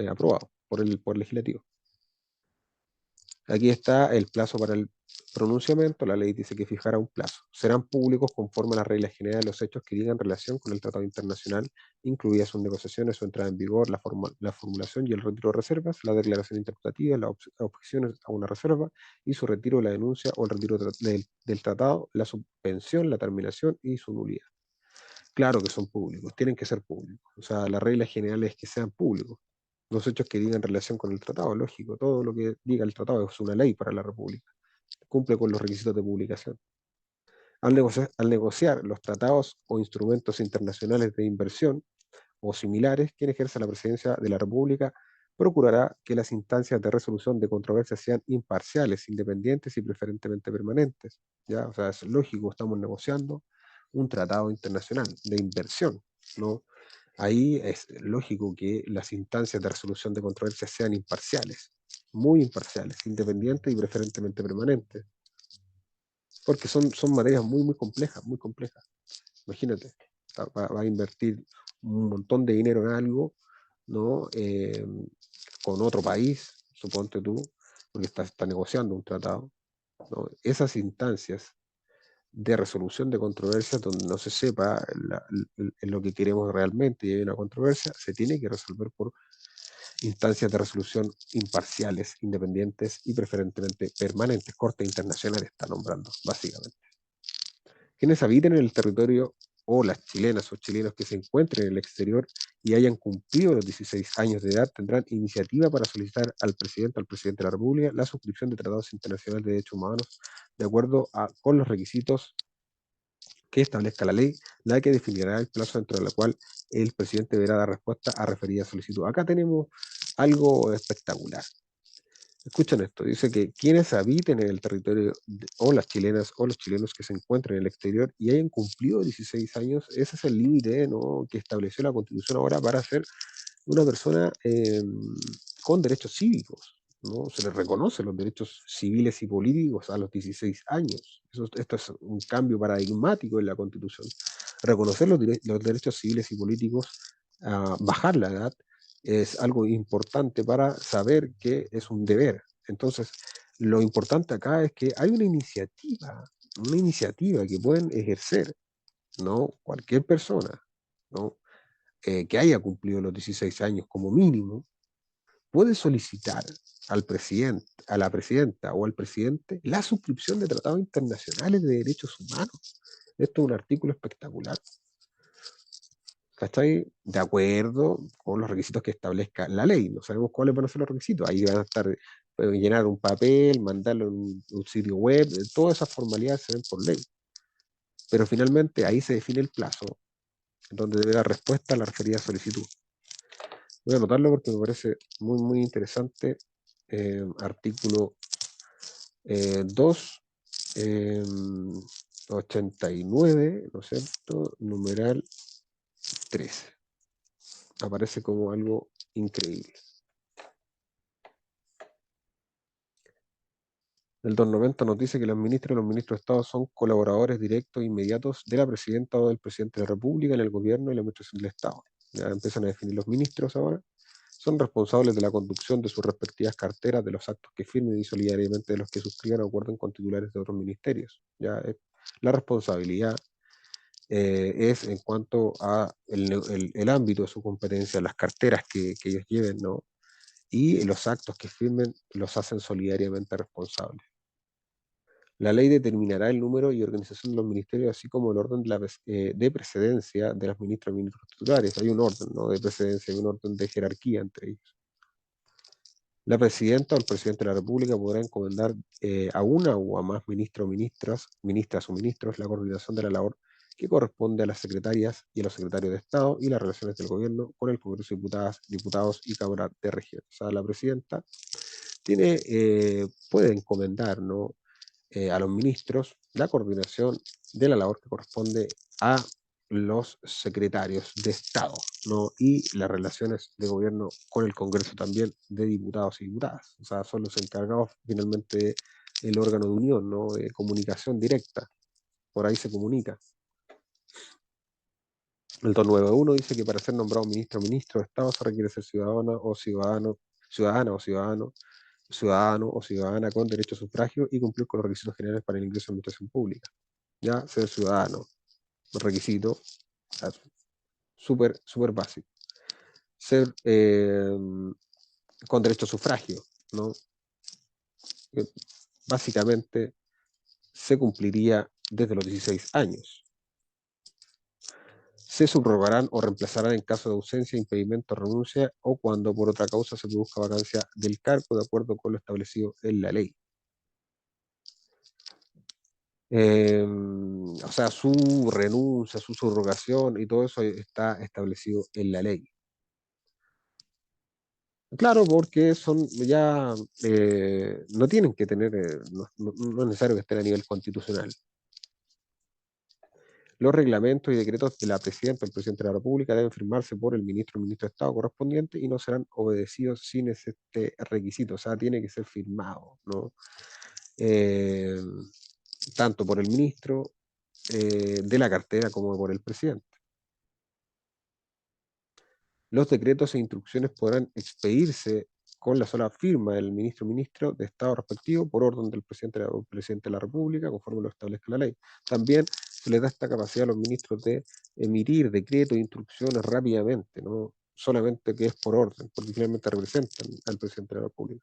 aprobado por el Poder Legislativo. Aquí está el plazo para el pronunciamiento. La ley dice que fijará un plazo. Serán públicos conforme a las reglas generales los hechos que digan relación con el tratado internacional, incluidas sus negociaciones, su entrada en vigor, la formulación y el retiro de reservas, la declaración interpretativa, las objeciones a una reserva y su retiro, la denuncia o el retiro del tratado, la suspensión, la terminación y su nulidad. Claro que son públicos, tienen que ser públicos. O sea, la regla general es que sean públicos. Los hechos que digan relación con el tratado, lógico, todo lo que diga el tratado es una ley para la República. Cumple con los requisitos de publicación. Al negociar los tratados o instrumentos internacionales de inversión o similares, quien ejerza la presidencia de la República procurará que las instancias de resolución de controversias sean imparciales, independientes y preferentemente permanentes. ¿Ya? O sea, es lógico, estamos negociando un tratado internacional de inversión, ¿no? Ahí es lógico que las instancias de resolución de controversias sean imparciales, muy imparciales, independientes y preferentemente permanentes, porque son materias muy, muy complejas, muy complejas. Imagínate, va a invertir un montón de dinero en algo, ¿no? Con otro país, suponte tú, porque está negociando un tratado, ¿no? Esas instancias de resolución de controversias donde no se sepa lo que queremos realmente y hay una controversia, se tiene que resolver por instancias de resolución imparciales, independientes y preferentemente permanentes. Corte internacional está nombrando, básicamente. Quienes habiten en el territorio o las chilenas o chilenos que se encuentren en el exterior y hayan cumplido los 16 años de edad tendrán iniciativa para solicitar al presidente de la República, la suscripción de tratados internacionales de derechos humanos de acuerdo con los requisitos que establezca la ley, la que definirá el plazo dentro del cual el presidente deberá dar respuesta a referida solicitud. Acá tenemos algo espectacular. Escuchen esto, dice que quienes habiten en el territorio o las chilenas o los chilenos que se encuentren en el exterior y hayan cumplido 16 años, ese es el límite, ¿no?, que estableció la Constitución ahora para ser una persona con derechos cívicos, ¿no? Se les reconoce los derechos civiles y políticos a los 16 años. Esto es un cambio paradigmático en la Constitución. Reconocer los derechos civiles y políticos, bajar la edad, es algo importante para saber que es un deber. Entonces, lo importante acá es que hay una iniciativa que pueden ejercer, ¿no?, cualquier persona, ¿no?, que haya cumplido los 16 años como mínimo, puede solicitar al presidente, a la presidenta o al presidente la suscripción de tratados internacionales de derechos humanos. Esto es un artículo espectacular. ¿cachai? De acuerdo con los requisitos que establezca la ley. No sabemos cuáles van a ser los requisitos. Ahí van a estar, pueden llenar un papel, mandarlo en un sitio web, todas esas formalidades se ven por ley. Pero finalmente ahí se define el plazo donde debe dar respuesta a la referida solicitud. Voy a anotarlo porque me parece muy, muy interesante. Artículo 2, 89, ¿no es cierto? Numeral 13. Aparece como algo increíble. El 290 nos dice que los ministros y los ministros de Estado son colaboradores directos e inmediatos de la presidenta o del presidente de la República en el gobierno y la administración del Estado. Ya empiezan a definir los ministros ahora. Son responsables de la conducción de sus respectivas carteras, de los actos que firmen y solidariamente de los que suscriban o acuerden con titulares de otros ministerios. Ya la responsabilidad es en cuanto a el ámbito de su competencia, las carteras que ellos lleven, ¿no? Y los actos que firmen los hacen solidariamente responsables. La ley determinará el número y organización de los ministerios, así como el orden de precedencia de los ministros y ministros titulares. Hay un orden, ¿no? De precedencia, hay un orden de jerarquía entre ellos. La presidenta o el presidente de la República podrá encomendar a una o a más ministros, ministras o ministros la coordinación de la labor que corresponde a las secretarias y a los secretarios de Estado y las relaciones del gobierno con el Congreso de Diputados y Cámara de Región. O sea, la presidenta puede encomendar, ¿no? A los ministros la coordinación de la labor que corresponde a los secretarios de Estado, ¿no? Y las relaciones de gobierno con el Congreso también de diputados y diputadas. O sea, son los encargados finalmente del órgano de unión, ¿no? De comunicación directa. Por ahí se comunica. El 291 dice que para ser nombrado ministro o ministro de Estado se requiere ser ciudadana o ciudadana con derecho a sufragio y cumplir con los requisitos generales para el ingreso a la administración pública. Ya, ser ciudadano, requisito súper, súper básico. Ser con derecho a sufragio, ¿no? Básicamente se cumpliría desde los 16 años. Se subrogarán o reemplazarán en caso de ausencia, impedimento, renuncia o cuando por otra causa se produzca vacancia del cargo de acuerdo con lo establecido en la ley. O sea, su renuncia, su subrogación y todo eso está establecido en la ley. Claro, porque son ya no tienen que tener, no es necesario que estén a nivel constitucional. Los reglamentos y decretos de la presidenta o el presidente de la República deben firmarse por el ministro o ministro de Estado correspondiente y no serán obedecidos sin este requisito. O sea, tiene que ser firmado, ¿no? Eh, Tanto por el ministro de la cartera como por el presidente. Los decretos e instrucciones podrán expedirse con la sola firma del ministro o ministro de Estado respectivo por orden del presidente de la República, conforme lo establezca la ley. También se les da esta capacidad a los ministros de emitir decretos e instrucciones rápidamente, no solamente que es por orden, porque finalmente representan al presidente de la República.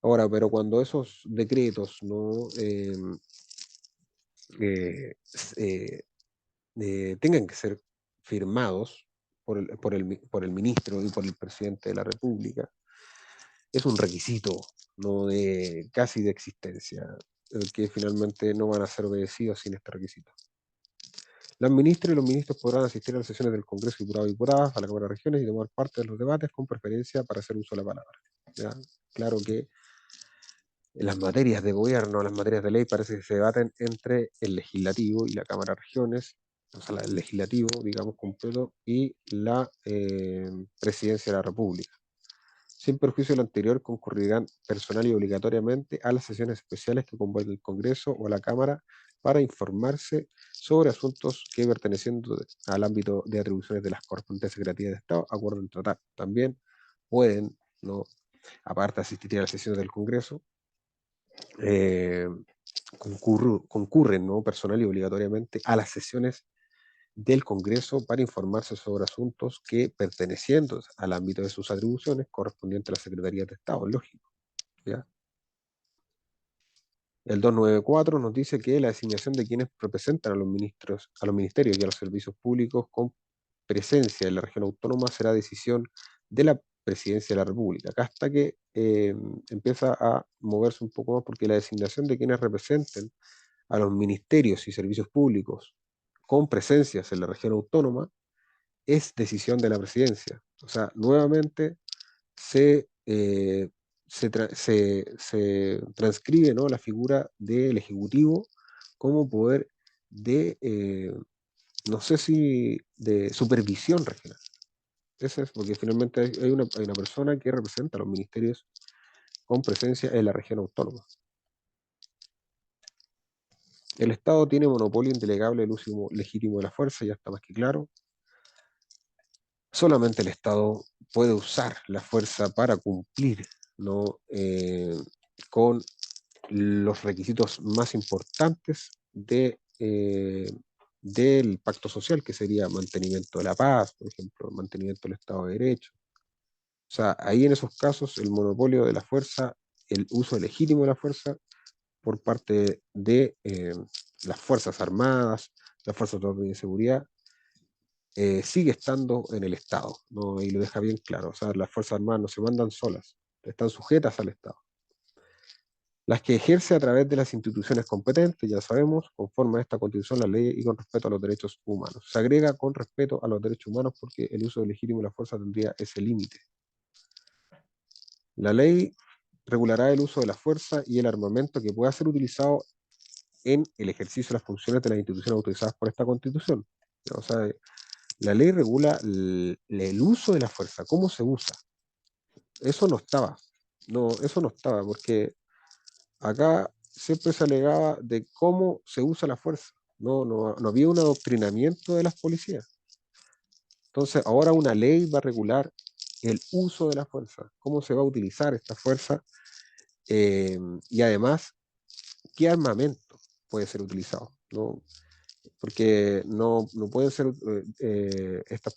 Ahora, pero cuando esos decretos no eh, eh, tengan que ser firmados por el ministro y por el presidente de la República, es un requisito, no de casi de existencia, que finalmente no van a ser obedecidos sin este requisito. Las ministras y los ministros podrán asistir a las sesiones del Congreso de Diputados y Diputadas, a la Cámara de Regiones y tomar parte de los debates con preferencia para hacer uso de la palabra. ¿Ya? Claro que las materias de gobierno, las materias de ley parece que se debaten entre el legislativo y la Cámara de Regiones, o sea, el legislativo, digamos, completo, y la presidencia de la República. Sin perjuicio de lo anterior, concurrirán personal y obligatoriamente a las sesiones especiales que convoque el Congreso o la Cámara para informarse sobre asuntos que perteneciendo al ámbito de atribuciones de las correspondientes secretarías de Estado acuerden tratar. También pueden, ¿no? Aparte de asistir a las sesiones del Congreso, eh, concurren, ¿no? Personal y obligatoriamente a las sesiones del Congreso para informarse sobre asuntos que, perteneciendo al ámbito de sus atribuciones, correspondientes a la Secretaría de Estado, lógico. ¿Ya? El 294 nos dice que la designación de quienes representan a los ministros, a los ministerios y a los servicios públicos con presencia en la región autónoma será decisión de la Presidencia de la República. Acá hasta que empieza a moverse un poco más porque la designación de quienes representen a los ministerios y servicios públicos con presencias en la región autónoma es decisión de la Presidencia. O sea, nuevamente se transcribe, ¿no?, la figura del Ejecutivo como poder de, no sé si de supervisión regional. Eso es, porque finalmente hay una persona que representa a los ministerios con presencia en la región autónoma. El Estado tiene monopolio indelegable del uso legítimo de la fuerza, ya está más que claro. Solamente el Estado puede usar la fuerza para cumplir, ¿no?, con los requisitos más importantes del pacto social, que sería mantenimiento de la paz, por ejemplo, mantenimiento del Estado de Derecho. O sea, ahí en esos casos el monopolio de la fuerza, el uso legítimo de la fuerza por parte de las Fuerzas Armadas, las Fuerzas de Orden y Seguridad, sigue estando en el Estado, ¿no? Y lo deja bien claro. O sea, las Fuerzas Armadas no se mandan solas, están sujetas al Estado. Las que ejerce a través de las instituciones competentes, ya sabemos, conforme a esta Constitución, la ley y con respeto a los derechos humanos. Se agrega con respeto a los derechos humanos porque el uso legítimo de la fuerza tendría ese límite. La ley regulará el uso de la fuerza y el armamento que pueda ser utilizado en el ejercicio de las funciones de las instituciones autorizadas por esta Constitución. O sea, la ley regula el uso de la fuerza, cómo se usa. Eso no estaba. No, eso no estaba, porque acá siempre se alegaba de cómo se usa la fuerza. No había un adoctrinamiento de las policías. Entonces, ahora una ley va a regular el uso de la fuerza, cómo se va a utilizar esta fuerza, y además qué armamento puede ser utilizado, ¿no? Porque no pueden ser estas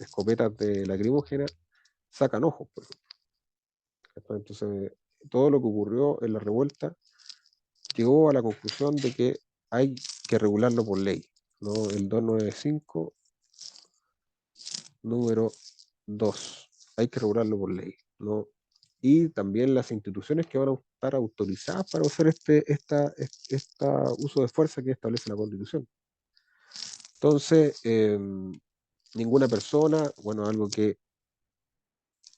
escopetas de lacrimógena, sacan ojos, por ejemplo. Entonces, todo lo que ocurrió en la revuelta llegó a la conclusión de que hay que regularlo por ley, ¿no? El 295, número 2, hay que regularlo por ley, ¿no? Y también las instituciones que van a estar autorizadas para hacer esta uso de fuerza que establece la Constitución. Entonces, ninguna persona, bueno, algo que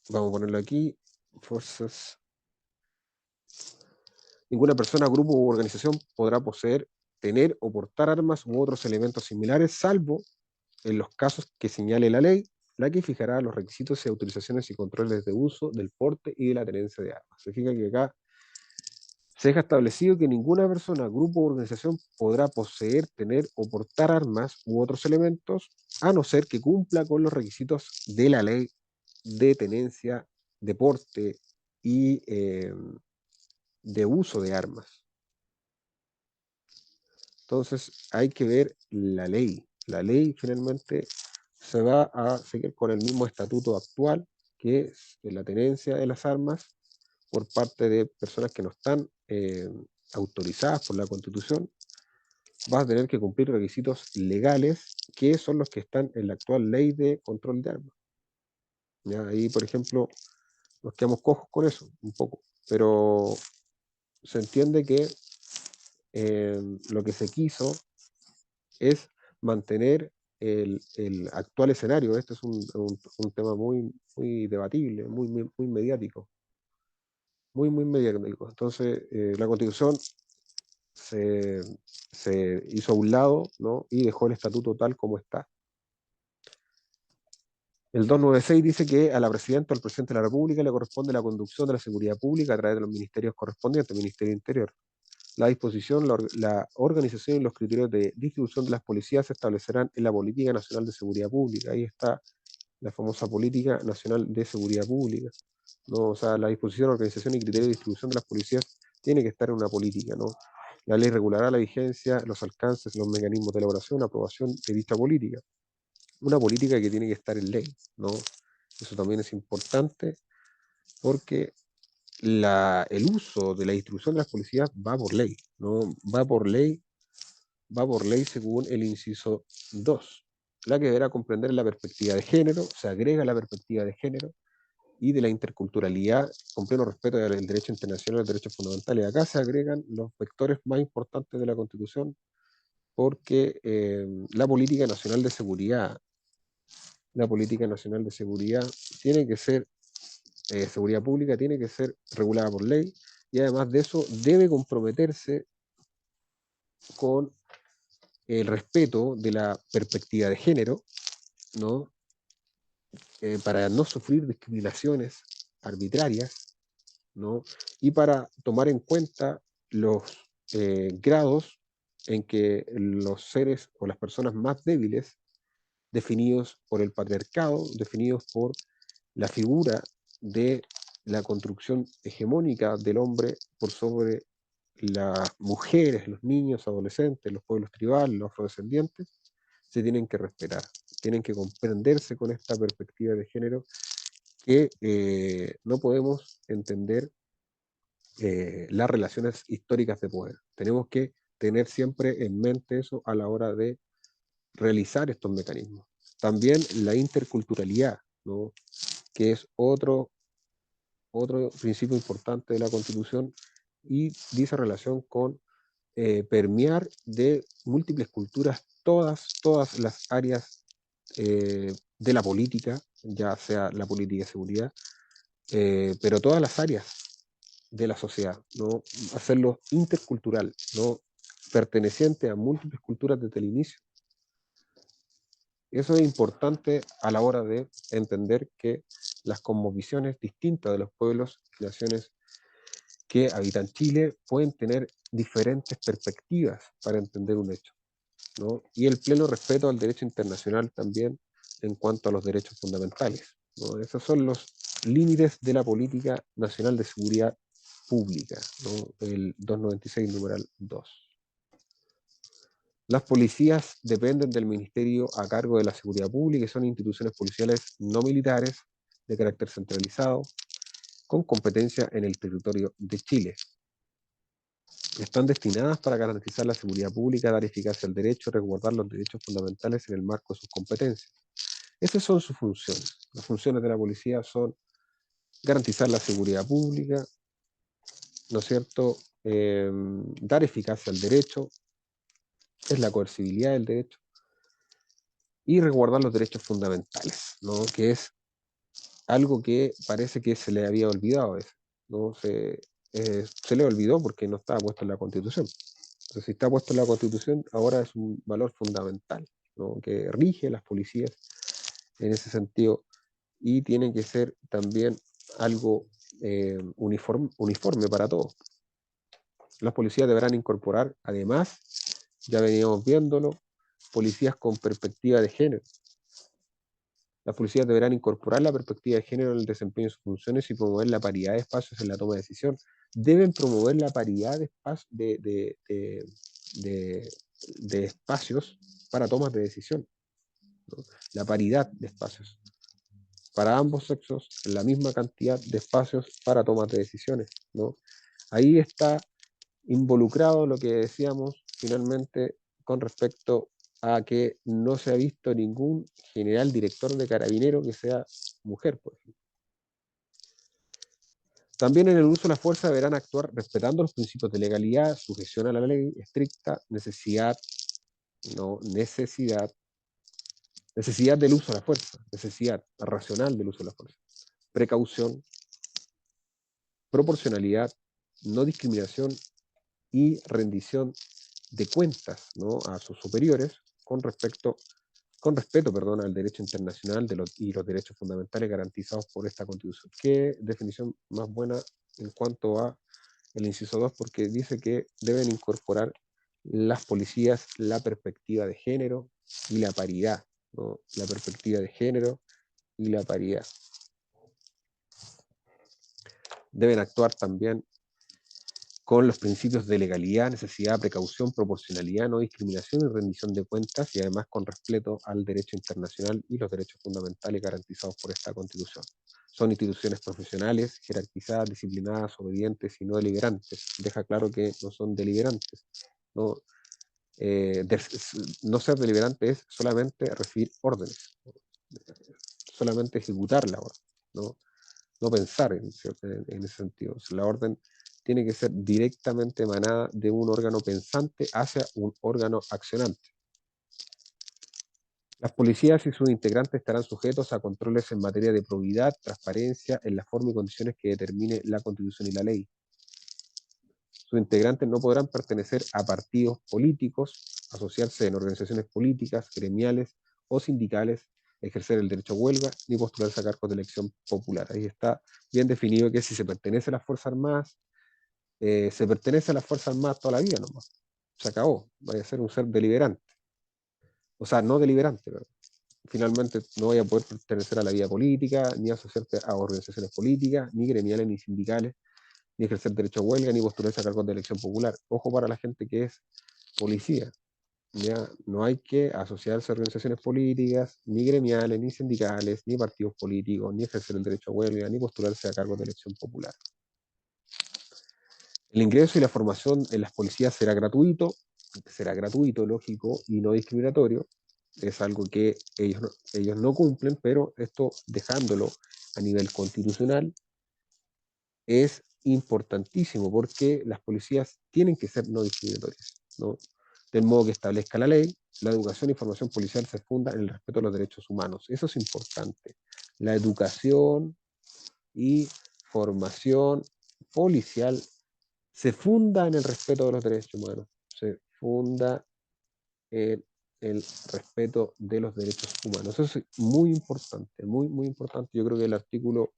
vamos a ponerlo aquí, fuerzas, ninguna persona, grupo u organización podrá poseer, tener o portar armas u otros elementos similares, salvo en los casos que señale la ley, la que fijará los requisitos y autorizaciones y controles de uso, del porte y de la tenencia de armas. Se fija que acá se deja establecido que ninguna persona, grupo u organización podrá poseer, tener o portar armas u otros elementos, a no ser que cumpla con los requisitos de la ley de tenencia, de porte y de uso de armas. Entonces hay que ver la ley. La ley finalmente se va a seguir con el mismo estatuto actual, que es la tenencia de las armas por parte de personas que no están autorizadas por la Constitución. Vas a tener que cumplir requisitos legales, que son los que están en la actual ley de control de armas. ¿Ya? Ahí, por ejemplo, nos quedamos cojos con eso, un poco, pero se entiende que lo que se quiso es mantener el actual escenario. Este es un tema muy debatible, muy mediático, muy mediático. Entonces, la Constitución se, se hizo a un lado, ¿no?, y dejó el estatuto tal como está. El 296 dice que a la Presidenta o al Presidente de la República le corresponde la conducción de la seguridad pública a través de los ministerios correspondientes, Ministerio de Interior. La disposición, la organización y los criterios de distribución de las policías se establecerán en la Política Nacional de Seguridad Pública. Ahí está la famosa Política Nacional de Seguridad Pública, ¿no? O sea, la disposición, organización y criterio de distribución de las policías tiene que estar en una política, ¿no? La ley regulará la vigencia, los alcances, los mecanismos de elaboración, aprobación de dicha política. Una política que tiene que estar en ley, ¿no? Eso también es importante porque el uso de la instrucción de las policías va por ley, ¿no? Va por ley según el inciso 2, la que deberá comprender la perspectiva de género, se agrega la perspectiva de género y de la interculturalidad con pleno respeto del derecho internacional y los derechos fundamentales. Acá se agregan los vectores más importantes de la Constitución porque la política nacional de seguridad tiene que ser, seguridad pública tiene que ser regulada por ley y además de eso debe comprometerse con el respeto de la perspectiva de género, ¿no? Para no sufrir discriminaciones arbitrarias, ¿no? Y para tomar en cuenta los grados en que los seres o las personas más débiles, definidos por el patriarcado, definidos por la figura de la construcción hegemónica del hombre por sobre las mujeres, los niños, adolescentes, los pueblos tribales, los afrodescendientes, se tienen que respetar, tienen que comprenderse con esta perspectiva de género que no podemos entender las relaciones históricas de poder. Tenemos que tener siempre en mente eso a la hora de realizar estos mecanismos. También la interculturalidad, ¿no? Que es otro principio importante de la Constitución y dice relación con permear de múltiples culturas todas las áreas de la política, ya sea la política de seguridad, pero todas las áreas de la sociedad, ¿no? Hacerlo intercultural, ¿no? Perteneciente a múltiples culturas desde el inicio. Eso es importante a la hora de entender que las cosmovisiones distintas de los pueblos y naciones que habitan Chile pueden tener diferentes perspectivas para entender un hecho, ¿no? Y el pleno respeto al derecho internacional también en cuanto a los derechos fundamentales, ¿no? Esos son los límites de la política nacional de seguridad pública, ¿no? El 296, numeral 2. Las policías dependen del Ministerio a cargo de la Seguridad Pública y son instituciones policiales no militares de carácter centralizado con competencia en el territorio de Chile. Están destinadas para garantizar la seguridad pública, dar eficacia al derecho, resguardar los derechos fundamentales en el marco de sus competencias. Esas son sus funciones. Las funciones de la policía son garantizar la seguridad pública, ¿no es cierto? Dar eficacia al derecho, es la coercibilidad del derecho, y resguardar los derechos fundamentales, ¿no? Que es algo que parece que se le había olvidado, ¿no? Se le olvidó porque no estaba puesto en la Constitución. Entonces, si está puesto en la Constitución, ahora es un valor fundamental, ¿no? Que rige las policías en ese sentido y tiene que ser también algo uniforme para todos. Las policías deberán incorporar, además, ya veníamos viéndolo, policías con perspectiva de género. Las policías deberán incorporar la perspectiva de género en el desempeño de sus funciones y promover la paridad de espacios en la toma de decisión. Deben promover la paridad de espacios para tomas de decisión, ¿no? La paridad de espacios. Para ambos sexos, la misma cantidad de espacios para tomas de decisiones, ¿no? Ahí está involucrado lo que decíamos finalmente con respecto a que no se ha visto ningún general director de carabinero que sea mujer, por ejemplo. También en el uso de la fuerza deberán actuar respetando los principios de legalidad, sujeción a la ley estricta, necesidad, no necesidad, necesidad del uso de la fuerza, necesidad racional del uso de la fuerza, precaución, proporcionalidad, no discriminación y rendición de cuentas, ¿no? A sus superiores con respeto, perdón, al derecho internacional y los derechos fundamentales garantizados por esta Constitución. Qué definición más buena en cuanto a el inciso 2, porque dice que deben incorporar las policías la perspectiva de género y la paridad, ¿no? La perspectiva de género y la paridad. Deben actuar también con los principios de legalidad, necesidad, precaución, proporcionalidad, no discriminación y rendición de cuentas, y además con respeto al derecho internacional y los derechos fundamentales garantizados por esta Constitución. Son instituciones profesionales, jerarquizadas, disciplinadas, obedientes y no deliberantes. Deja claro que no son deliberantes. No, no ser deliberante es solamente recibir órdenes, solamente ejecutar la orden, no, no pensar en ese sentido. O sea, la orden tiene que ser directamente emanada de un órgano pensante hacia un órgano accionante. Las policías y sus integrantes estarán sujetos a controles en materia de probidad, transparencia, en la forma y condiciones que determine la Constitución y la ley. Sus integrantes no podrán pertenecer a partidos políticos, asociarse en organizaciones políticas, gremiales o sindicales, ejercer el derecho a huelga, ni postularse a cargos de elección popular. Ahí está bien definido que si se pertenece a las Fuerzas Armadas, se pertenece a las Fuerzas Armadas toda la vida nomás. Se acabó. Vaya a ser un ser deliberante. O sea, no deliberante, pero finalmente no vaya a poder pertenecer a la vida política, ni asociarte a organizaciones políticas, ni gremiales, ni sindicales, ni ejercer derecho a huelga, ni postularse a cargos de elección popular. Ojo para la gente que es policía. Ya no hay que asociarse a organizaciones políticas, ni gremiales, ni sindicales, ni partidos políticos, ni ejercer el derecho a huelga, ni postularse a cargos de elección popular. El ingreso y la formación en las policías será gratuito, lógico, y no discriminatorio. Es algo que ellos no cumplen, pero esto dejándolo a nivel constitucional es importantísimo porque las policías tienen que ser no discriminatorias, ¿no? Del modo que establezca la ley, la educación y formación policial se funda en el respeto a los derechos humanos. Eso es importante. La educación y formación policial se funda en el respeto de los derechos humanos, se funda en el respeto de los derechos humanos. Eso es muy importante, muy, muy importante. Yo creo que el artículo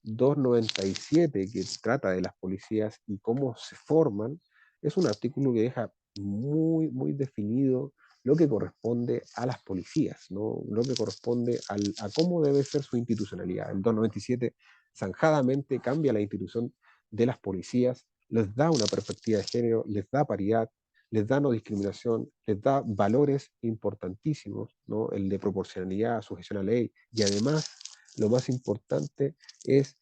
297, que trata de las policías y cómo se forman, es un artículo que deja muy, muy definido lo que corresponde a las policías, ¿no? Lo que corresponde a cómo debe ser su institucionalidad. El 297 zanjadamente cambia la institución de las policías, les da una perspectiva de género, les da paridad, les da no discriminación, les da valores importantísimos, ¿no? El de proporcionalidad, sujeción a ley, y además, lo más importante es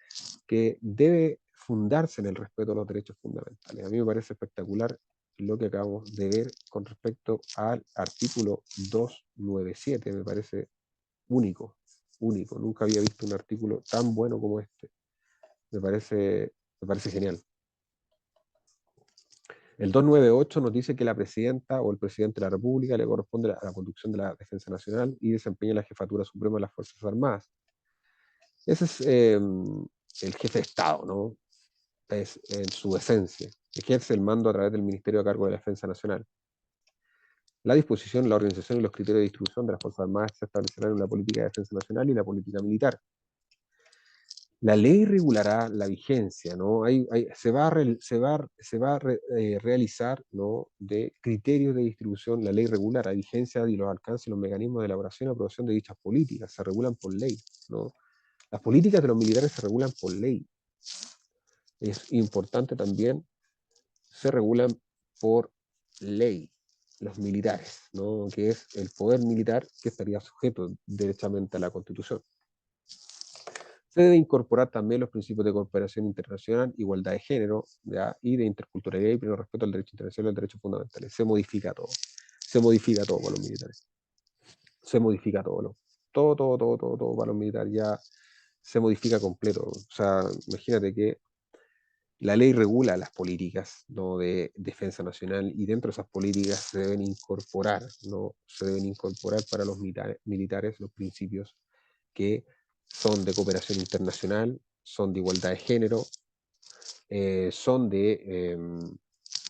que debe fundarse en el respeto a los derechos fundamentales. A mí me parece espectacular lo que acabamos de ver con respecto al artículo 297, me parece único, único. Nunca había visto un artículo tan bueno como este. Me parece genial. El 298 nos dice que la presidenta o el presidente de la República le corresponde la conducción de la Defensa Nacional y desempeña la jefatura suprema de las Fuerzas Armadas. Ese es el jefe de Estado, ¿no? Es en su esencia. Ejerce el mando a través del Ministerio a cargo de la Defensa Nacional. La disposición, la organización y los criterios de distribución de las Fuerzas Armadas se establecerán en la política de defensa nacional y la política militar. La ley regulará la vigencia, ¿no? Se va a realizar, ¿no? De criterios de distribución, la ley regulará la vigencia y los alcances y los mecanismos de elaboración y aprobación de dichas políticas, se regulan por ley, ¿no? Las políticas de los militares se regulan por ley. Es importante también, se regulan por ley los militares, ¿no? Que es el poder militar que estaría sujeto derechamente a la Constitución. Se debe incorporar también los principios de cooperación internacional, igualdad de género, ¿ya? Y de interculturalidad y pleno respeto al derecho internacional y los derechos fundamentales. Se modifica todo. Se modifica todo para los militares. Se modifica todo. Todo para los militares ya se modifica completo. O sea, imagínate que la ley regula las políticas, ¿no? De defensa nacional y dentro de esas políticas se deben incorporar, ¿no? Se deben incorporar para los militares los principios que son de cooperación internacional, son de igualdad de género, son de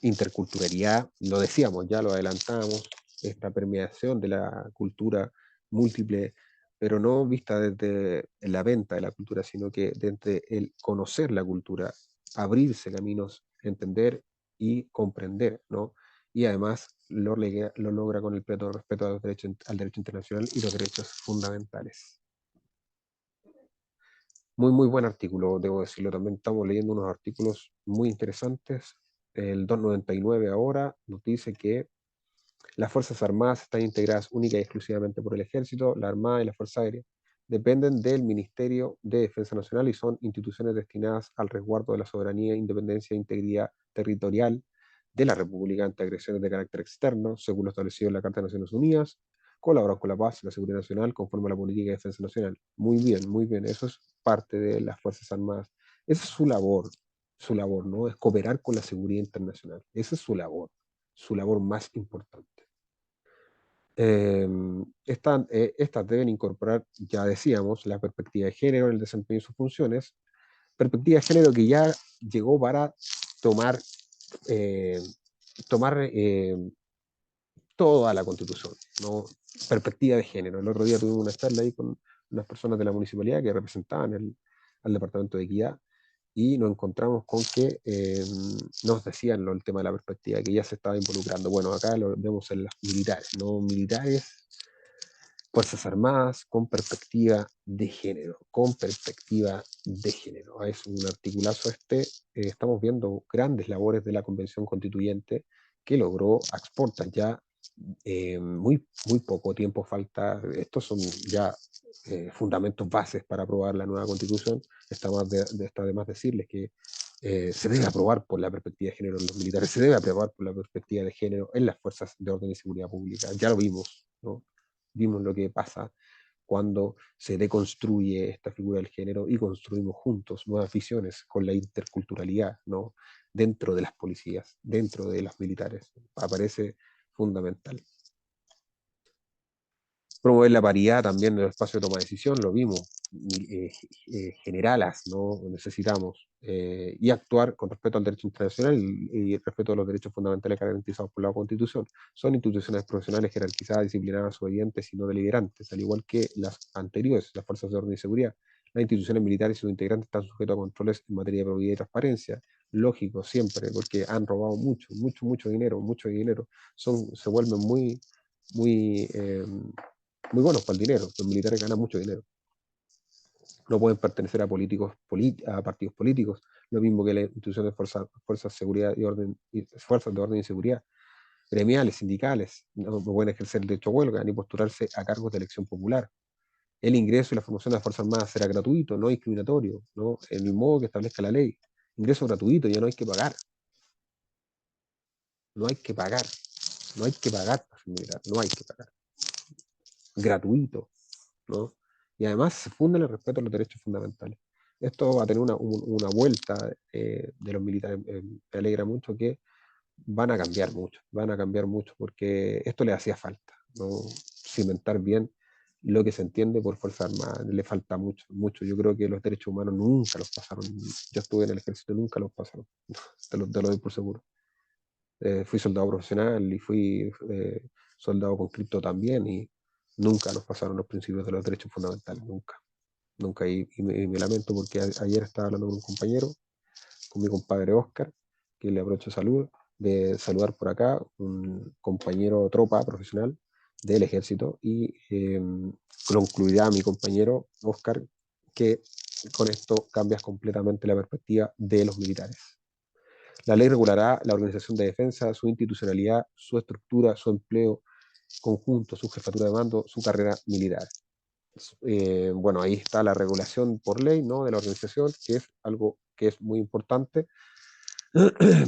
interculturalidad, lo decíamos, ya lo adelantamos, esta permeación de la cultura múltiple, pero no vista desde la venta de la cultura, sino que desde el conocer la cultura, abrirse caminos, entender y comprender, ¿no? Y además lo logra con el pleno respeto a los derechos, al derecho internacional y los derechos fundamentales. Muy, muy buen artículo, debo decirlo. También estamos leyendo unos artículos muy interesantes. El 299 ahora nos dice que las Fuerzas Armadas están integradas única y exclusivamente por el Ejército, la Armada y la Fuerza Aérea. dependen del Ministerio de Defensa Nacional y son instituciones destinadas al resguardo de la soberanía, independencia e integridad territorial de la República ante agresiones de carácter externo, según lo establecido en la Carta de Naciones Unidas, colaboran con la paz y la seguridad nacional conforme a la política de defensa nacional. Muy bien, eso es parte de las Fuerzas Armadas. Esa es su labor, ¿no? Es cooperar con la seguridad internacional. Esa es su labor más importante. Estas deben incorporar, ya decíamos, la perspectiva de género en el desempeño de sus funciones, perspectiva de género que ya llegó para tomar, eh, tomar toda la Constitución, ¿no? Perspectiva de género. El otro día tuvimos una charla ahí con unas personas de la municipalidad que representaban al Departamento de Equidad y nos encontramos con que nos decían el tema de la perspectiva que ya se estaba involucrando. Bueno, acá lo vemos en las militares, ¿no? Militares, Fuerzas Armadas con perspectiva de género, con perspectiva de género. Es un articulazo este. Estamos viendo grandes labores de la Convención Constituyente que logró, exportar ya muy poco tiempo falta. Estos son ya fundamentos bases para aprobar la nueva Constitución. Está de más decirles que se debe aprobar por la perspectiva de género en los militares, se debe aprobar por la perspectiva de género en las fuerzas de orden y seguridad pública. Ya lo vimos, ¿no? Vimos lo que pasa cuando se deconstruye esta figura del género y construimos juntos nuevas visiones con la interculturalidad, ¿no? Dentro de las policías, dentro de los militares. Aparece fundamental. Promover la paridad también en el espacio de toma de decisión, lo vimos, generalas, ¿no? Necesitamos, y actuar con respeto al derecho internacional y respeto a los derechos fundamentales garantizados por la Constitución. Son instituciones profesionales jerarquizadas, disciplinadas, obedientes y no deliberantes, al igual que las anteriores, las fuerzas de orden y seguridad. Las instituciones militares y sus integrantes están sujetos a controles en materia de probidad y transparencia, lógico siempre, porque han robado mucho dinero, se vuelven muy muy buenos para el dinero. Los militares ganan mucho dinero. No pueden pertenecer a a partidos políticos, lo mismo que las instituciones de fuerzas de seguridad y orden, fuerzas de orden y seguridad, gremiales, sindicales, no pueden ejercer el derecho a huelga ni postularse a cargos de elección popular. El ingreso y la formación de las Fuerzas Armadas será gratuito, no discriminatorio, ¿no? En el modo que establezca la ley. Ingreso gratuito, ya no hay que pagar. No hay que pagar. No hay que pagar para ser militar, no hay que pagar. Gratuito, ¿no? Y además se funda en el respeto a los derechos fundamentales. Esto va a tener una vuelta de los militares. Me alegra mucho que van a cambiar mucho, porque esto le hacía falta, ¿no? Cimentar bien lo que se entiende por Fuerza Armada, le falta mucho. Yo creo que los derechos humanos nunca los pasaron. Yo estuve en el ejército, nunca los pasaron, te lo doy por seguro. Fui soldado profesional y fui soldado conscripto también y nunca nos pasaron los principios de los derechos fundamentales, nunca. Y me lamento porque ayer estaba hablando con un compañero, con mi compadre Oscar, que le aprovecho de saludar por acá, un compañero tropa profesional del ejército y concluirá mi compañero Oscar que con esto cambias completamente la perspectiva de los militares. La ley regulará la organización de defensa, su institucionalidad, su estructura, su empleo conjunto, su jefatura de mando, su carrera militar. Bueno, ahí está la regulación por ley, ¿no? De la organización, que es algo que es muy importante,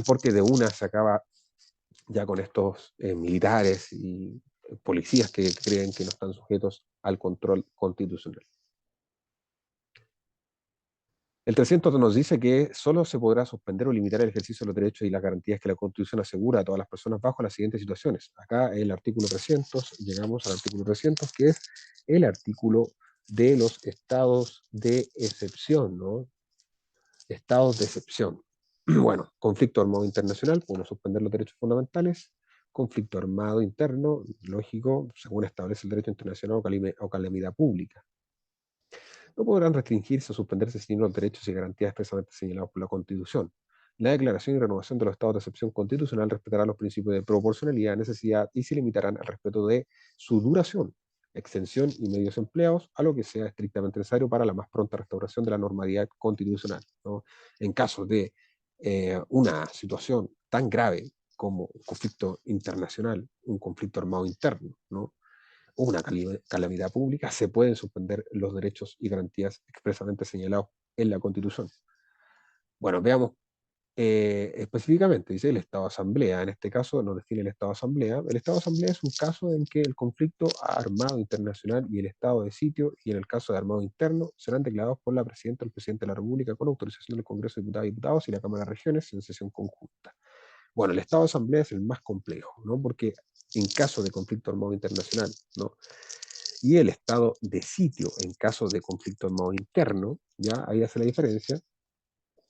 porque de una se acaba ya con estos militares y policías que creen que no están sujetos al control constitucional. El 300 nos dice que solo se podrá suspender o limitar el ejercicio de los derechos y las garantías que la Constitución asegura a todas las personas bajo las siguientes situaciones. Acá en el artículo 300, llegamos al artículo 300, que es el artículo de los estados de excepción, ¿no? Estados de excepción. Bueno, conflicto armado internacional, podemos suspender los derechos fundamentales. Conflicto armado interno, lógico, según establece el derecho internacional o calamidad pública. No podrán restringirse o suspenderse sin los derechos y garantías expresamente señalados por la Constitución. La declaración y renovación de los estados de excepción constitucional respetará los principios de proporcionalidad, necesidad y se limitarán al respeto de su duración, extensión y medios empleados a lo que sea estrictamente necesario para la más pronta restauración de la normalidad constitucional, ¿no? En caso de una situación tan grave como un conflicto internacional, un conflicto armado interno, ¿no? o una calamidad pública, se pueden suspender los derechos y garantías expresamente señalados en la Constitución. Bueno, veamos específicamente, dice el Estado de Asamblea. En este caso nos define el Estado de Asamblea. El Estado de Asamblea es un caso en que el conflicto armado internacional y el estado de sitio, y en el caso de armado interno, serán declarados por la Presidenta o el Presidente de la República con autorización del Congreso de Diputados y Diputados y la Cámara de Regiones en sesión conjunta. Bueno, el Estado de Asamblea es el más complejo, ¿no? Porque en caso de conflicto armado internacional, ¿no? Y el estado de sitio en caso de conflicto armado interno, ya ahí hace la diferencia.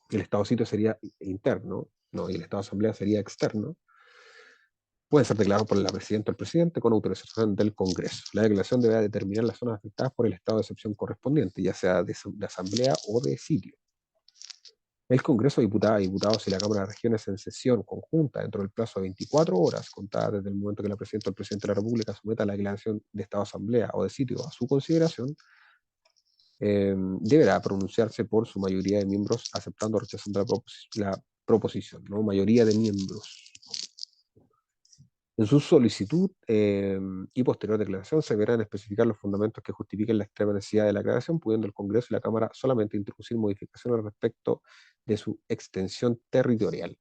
El estado de sitio sería interno, ¿no? Y el estado de asamblea sería externo. Pueden ser declarados por la presidenta o el presidente con autorización del Congreso. La declaración debe determinar las zonas afectadas por el estado de excepción correspondiente, ya sea de asamblea o de sitio. El Congreso de Diputadas y Diputados y la Cámara de Regiones en sesión conjunta dentro del plazo de 24 horas, contadas desde el momento que la presidenta o el presidente de la República someta la declaración de estado de asamblea o de sitio a su consideración, deberá pronunciarse por su mayoría de miembros aceptando o rechazando la proposición, ¿no? Mayoría de miembros. En su solicitud y posterior declaración se deberán especificar los fundamentos que justifiquen la extrema necesidad de la aclaración, pudiendo el Congreso y la Cámara solamente introducir modificaciones respecto de su extensión territorial.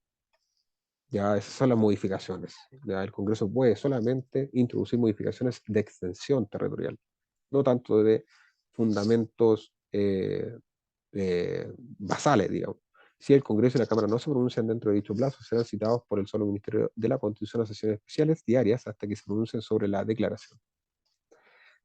Ya esas son las modificaciones. Ya el Congreso puede solamente introducir modificaciones de extensión territorial, no tanto de fundamentos basales, digamos. Si el Congreso y la Cámara no se pronuncian dentro de dicho plazo, serán citados por el solo Ministerio de la Constitución a sesiones especiales diarias hasta que se pronuncien sobre la declaración.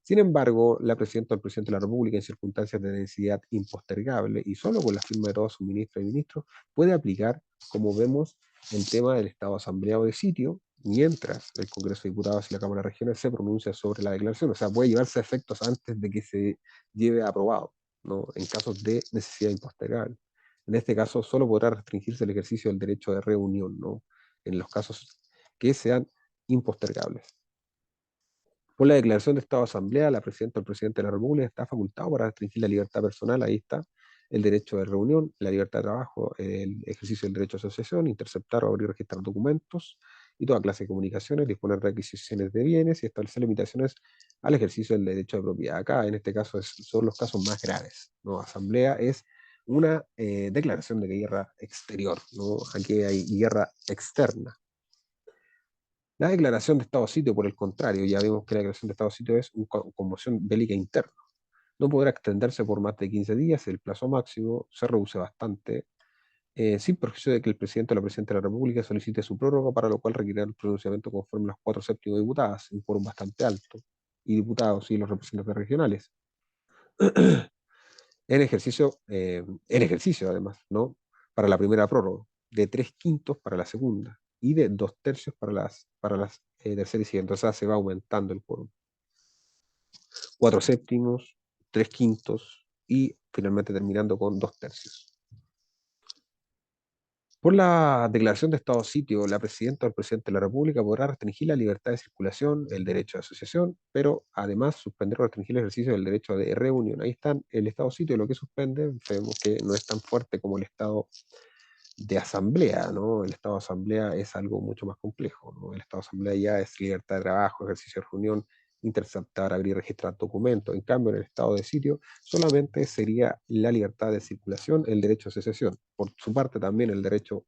Sin embargo, la presidenta o el presidente de la República, en circunstancias de necesidad impostergable y solo con la firma de todos sus ministros y ministros, puede aplicar, como vemos, el tema del estado de asamblea o de sitio, mientras el Congreso de Diputados y la Cámara de Regiones se pronuncia sobre la declaración. O sea, puede llevarse a efectos antes de que se lleve aprobado, ¿no? En casos de necesidad impostergable. En este caso, solo podrá restringirse el ejercicio del derecho de reunión, ¿no? En los casos que sean impostergables. Por la declaración de estado de asamblea, la presidenta o el presidente de la República está facultado para restringir la libertad personal, ahí está, el derecho de reunión, la libertad de trabajo, el ejercicio del derecho de asociación, interceptar o abrir y registrar documentos y toda clase de comunicaciones, disponer de requisiciones de bienes y establecer limitaciones al ejercicio del derecho de propiedad. Acá, en este caso, son los casos más graves, ¿no? Asamblea es una declaración de guerra exterior, ¿no? Aquí hay guerra externa. La declaración de estado de sitio, por el contrario, ya vimos que la declaración de estado de sitio es una conmoción bélica interna. No podrá extenderse por más de 15 días, el plazo máximo se reduce bastante, sin perjuicio de que el presidente o la presidenta de la República solicite su prórroga, para lo cual requerirá el pronunciamiento conforme a las 4/7 diputadas, un quórum bastante alto, y diputados y los representantes regionales. En ejercicio además, ¿no? Para la primera prórroga, de 3/5 para la segunda y de 2/3 para las terceras y siguientes. O sea, se va aumentando el quórum. 4/7, 3/5 y finalmente terminando con 2/3. Por la declaración de estado de sitio, la presidenta o el presidente de la República podrá restringir la libertad de circulación, el derecho de asociación, pero además suspender o restringir el ejercicio del derecho de reunión. Ahí está el estado de sitio, lo que suspende, vemos que no es tan fuerte como el estado de asamblea, ¿no? El estado de asamblea es algo mucho más complejo, ¿no? El estado de asamblea ya es libertad de trabajo, ejercicio de reunión, interceptar, abrir y registrar documentos. En cambio, en el estado de sitio solamente sería la libertad de circulación, el derecho a secesión. Por su parte también el derecho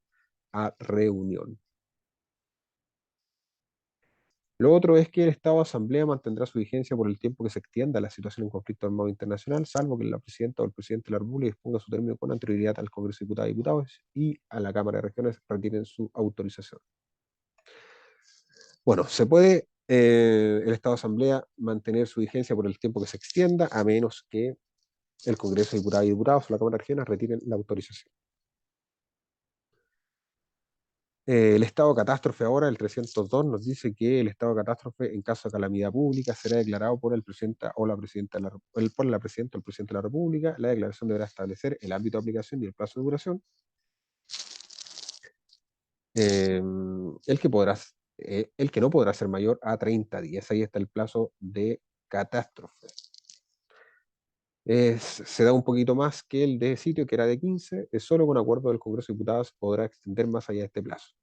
a reunión. Lo otro es que el estado de asamblea mantendrá su vigencia por el tiempo que se extienda la situación en conflicto armado internacional, salvo que la presidenta o el presidente de la República disponga su término con anterioridad al Congreso de Diputados y Diputados y a la Cámara de Regiones retiren su autorización. Bueno, se puede el estado de asamblea mantener su vigencia por el tiempo que se extienda, a menos que el Congreso de Diputados y Diputados o la Cámara de Regiones retiren la autorización. El estado de catástrofe ahora, el 302, nos dice que el estado de catástrofe en caso de calamidad pública será declarado por el presidente o la presidenta por la presidenta o el presidente de la República. La declaración deberá establecer el ámbito de aplicación y el plazo de duración. eh, el que no podrá ser mayor a 30 días. Ahí está el plazo de catástrofe. Se da un poquito más que el de sitio, que era de 15. Es solo con acuerdo del Congreso de Diputados podrá extender más allá de este plazo.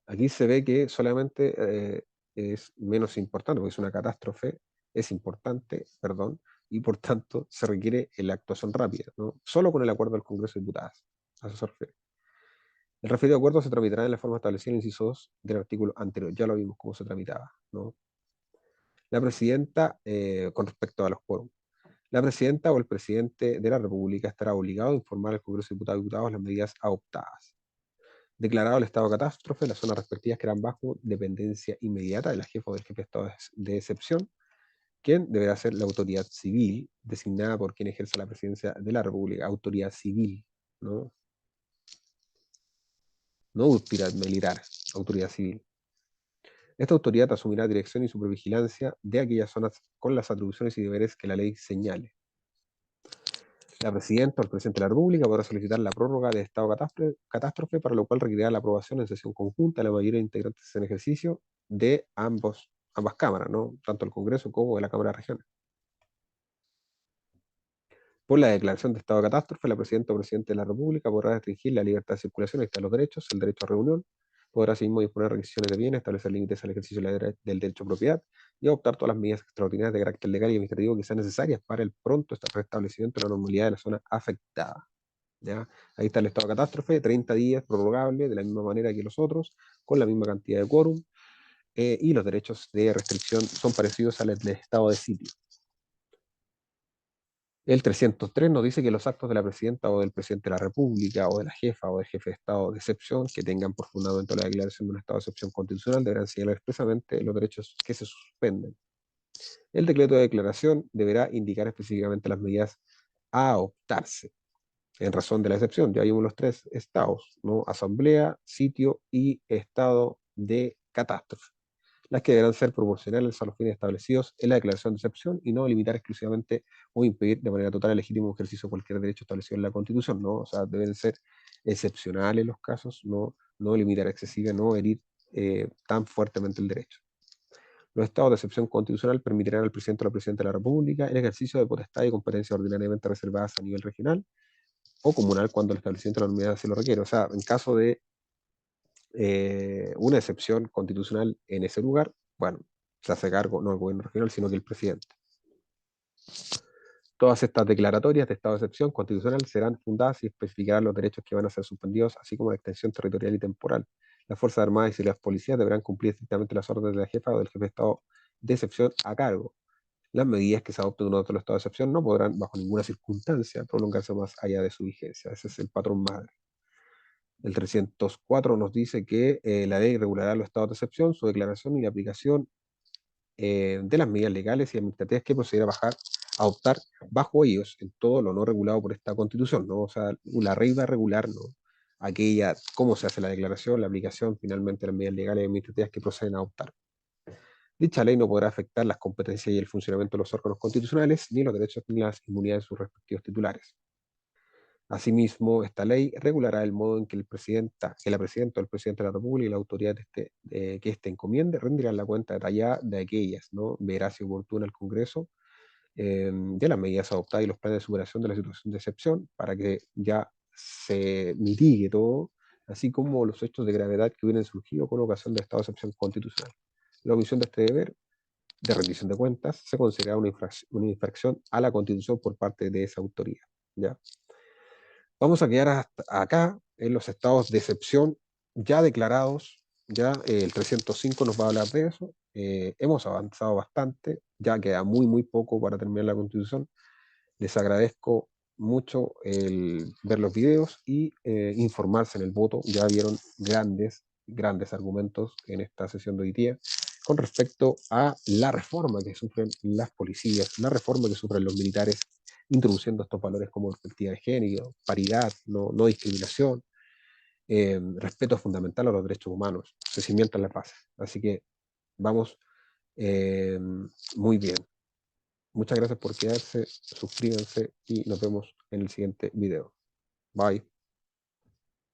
Aquí se ve que solamente es menos importante, porque es una catástrofe, es importante, perdón, y por tanto se requiere la actuación rápida, ¿no? Solo con el acuerdo del Congreso de Diputados. A eso se refiere. El referido acuerdo se tramitará en la forma establecida en el inciso 2 del artículo anterior. Ya lo vimos cómo se tramitaba, ¿no? La presidenta, con respecto a los quórum, la presidenta o el presidente de la República estará obligado a informar al Congreso de Diputados y Diputados las medidas adoptadas. Declarado el estado de catástrofe, las zonas respectivas quedan bajo dependencia inmediata de la jefa o del jefe de estado de excepción, quien deberá ser la autoridad civil designada por quien ejerza la presidencia de la República. Autoridad civil, ¿no? No autoridad militar, autoridad civil. Esta autoridad asumirá dirección y supervigilancia de aquellas zonas con las atribuciones y deberes que la ley señale. La presidenta o el presidente de la República podrá solicitar la prórroga de estado de catástrofe, para lo cual requerirá la aprobación en sesión conjunta de la mayoría de integrantes en ejercicio de ambas cámaras, ¿no? Tanto el Congreso como de la Cámara de Regiones. Por la declaración de estado de catástrofe, la presidenta o presidente de la República podrá restringir la libertad de circulación y los derechos, el derecho a reunión, podrá asimismo disponer requisiciones de bienes, establecer límites al ejercicio del derecho a propiedad y adoptar todas las medidas extraordinarias de carácter legal y administrativo que sean necesarias para el pronto restablecimiento de la normalidad de la zona afectada. ¿Ya? Ahí está el estado de catástrofe, 30 días prorrogable de la misma manera que los otros, con la misma cantidad de quórum, y los derechos de restricción son parecidos al del estado de sitio. El 303 nos dice que los actos de la presidenta o del presidente de la República o de la jefa o del jefe de estado de excepción que tengan por fundamento la declaración de un estado de excepción constitucional deberán señalar expresamente los derechos que se suspenden. El decreto de declaración deberá indicar específicamente las medidas a adoptarse en razón de la excepción. Ya vimos los tres estados, ¿no? Asamblea, sitio y estado de catástrofe, las que deberán ser proporcionales a los fines establecidos en la declaración de excepción y no limitar exclusivamente o impedir de manera total el legítimo ejercicio de cualquier derecho establecido en la Constitución, ¿no? O sea, deben ser excepcionales los casos, no limitar excesiva, no herir tan fuertemente el derecho. Los estados de excepción constitucional permitirán al presidente o la presidenta de la República el ejercicio de potestad y competencias ordinariamente reservadas a nivel regional o comunal cuando el establecimiento de la unidad se lo requiere. O sea, en caso de una excepción constitucional en ese lugar, bueno, se hace cargo no el gobierno regional, sino que el presidente. Todas estas declaratorias de estado de excepción constitucional serán fundadas y especificarán los derechos que van a ser suspendidos, así como la extensión territorial y temporal. Las Fuerzas Armadas y las policías deberán cumplir estrictamente las órdenes de la jefa o del jefe de estado de excepción a cargo. Las medidas que se adopten durante el estado de excepción no podrán, bajo ninguna circunstancia, prolongarse más allá de su vigencia. Ese es el patrón madre. El 304 nos dice que la ley regulará los estados de excepción, su declaración y la aplicación de las medidas legales y administrativas que procederá a adoptar bajo ellos en todo lo no regulado por esta Constitución, ¿no? O sea, la ley va a regular, ¿no? Aquella, cómo se hace la declaración, la aplicación, finalmente las medidas legales y administrativas que proceden a adoptar. Dicha ley no podrá afectar las competencias y el funcionamiento de los órganos constitucionales, ni los derechos ni las inmunidades de sus respectivos titulares. Asimismo, esta ley regulará el modo en que la presidenta o el presidente de la República y la autoridad que éste encomiende rendirán la cuenta detallada de aquellas, ¿no? Veraz y oportuna al Congreso, de las medidas adoptadas y los planes de superación de la situación de excepción para que ya se mitigue todo, así como los hechos de gravedad que hubieran surgido con ocasión del estado de excepción constitucional. La omisión de este deber de rendición de cuentas se considera una infracción a la Constitución por parte de esa autoridad, ¿ya? Vamos a quedar hasta acá en los estados de excepción ya declarados. Ya el 305 nos va a hablar de eso. Hemos avanzado bastante, ya queda muy poco para terminar la Constitución. Les agradezco mucho el ver los videos y informarse en el voto. Ya vieron grandes argumentos en esta sesión de hoy día con respecto a la reforma que sufren las policías, la reforma que sufren los militares, introduciendo estos valores como perspectiva de género, paridad, no discriminación, respeto fundamental a los derechos humanos, se cimientan las bases. Así que vamos eh, muy bien. Muchas gracias por quedarse, suscríbanse y nos vemos en el siguiente video. Bye.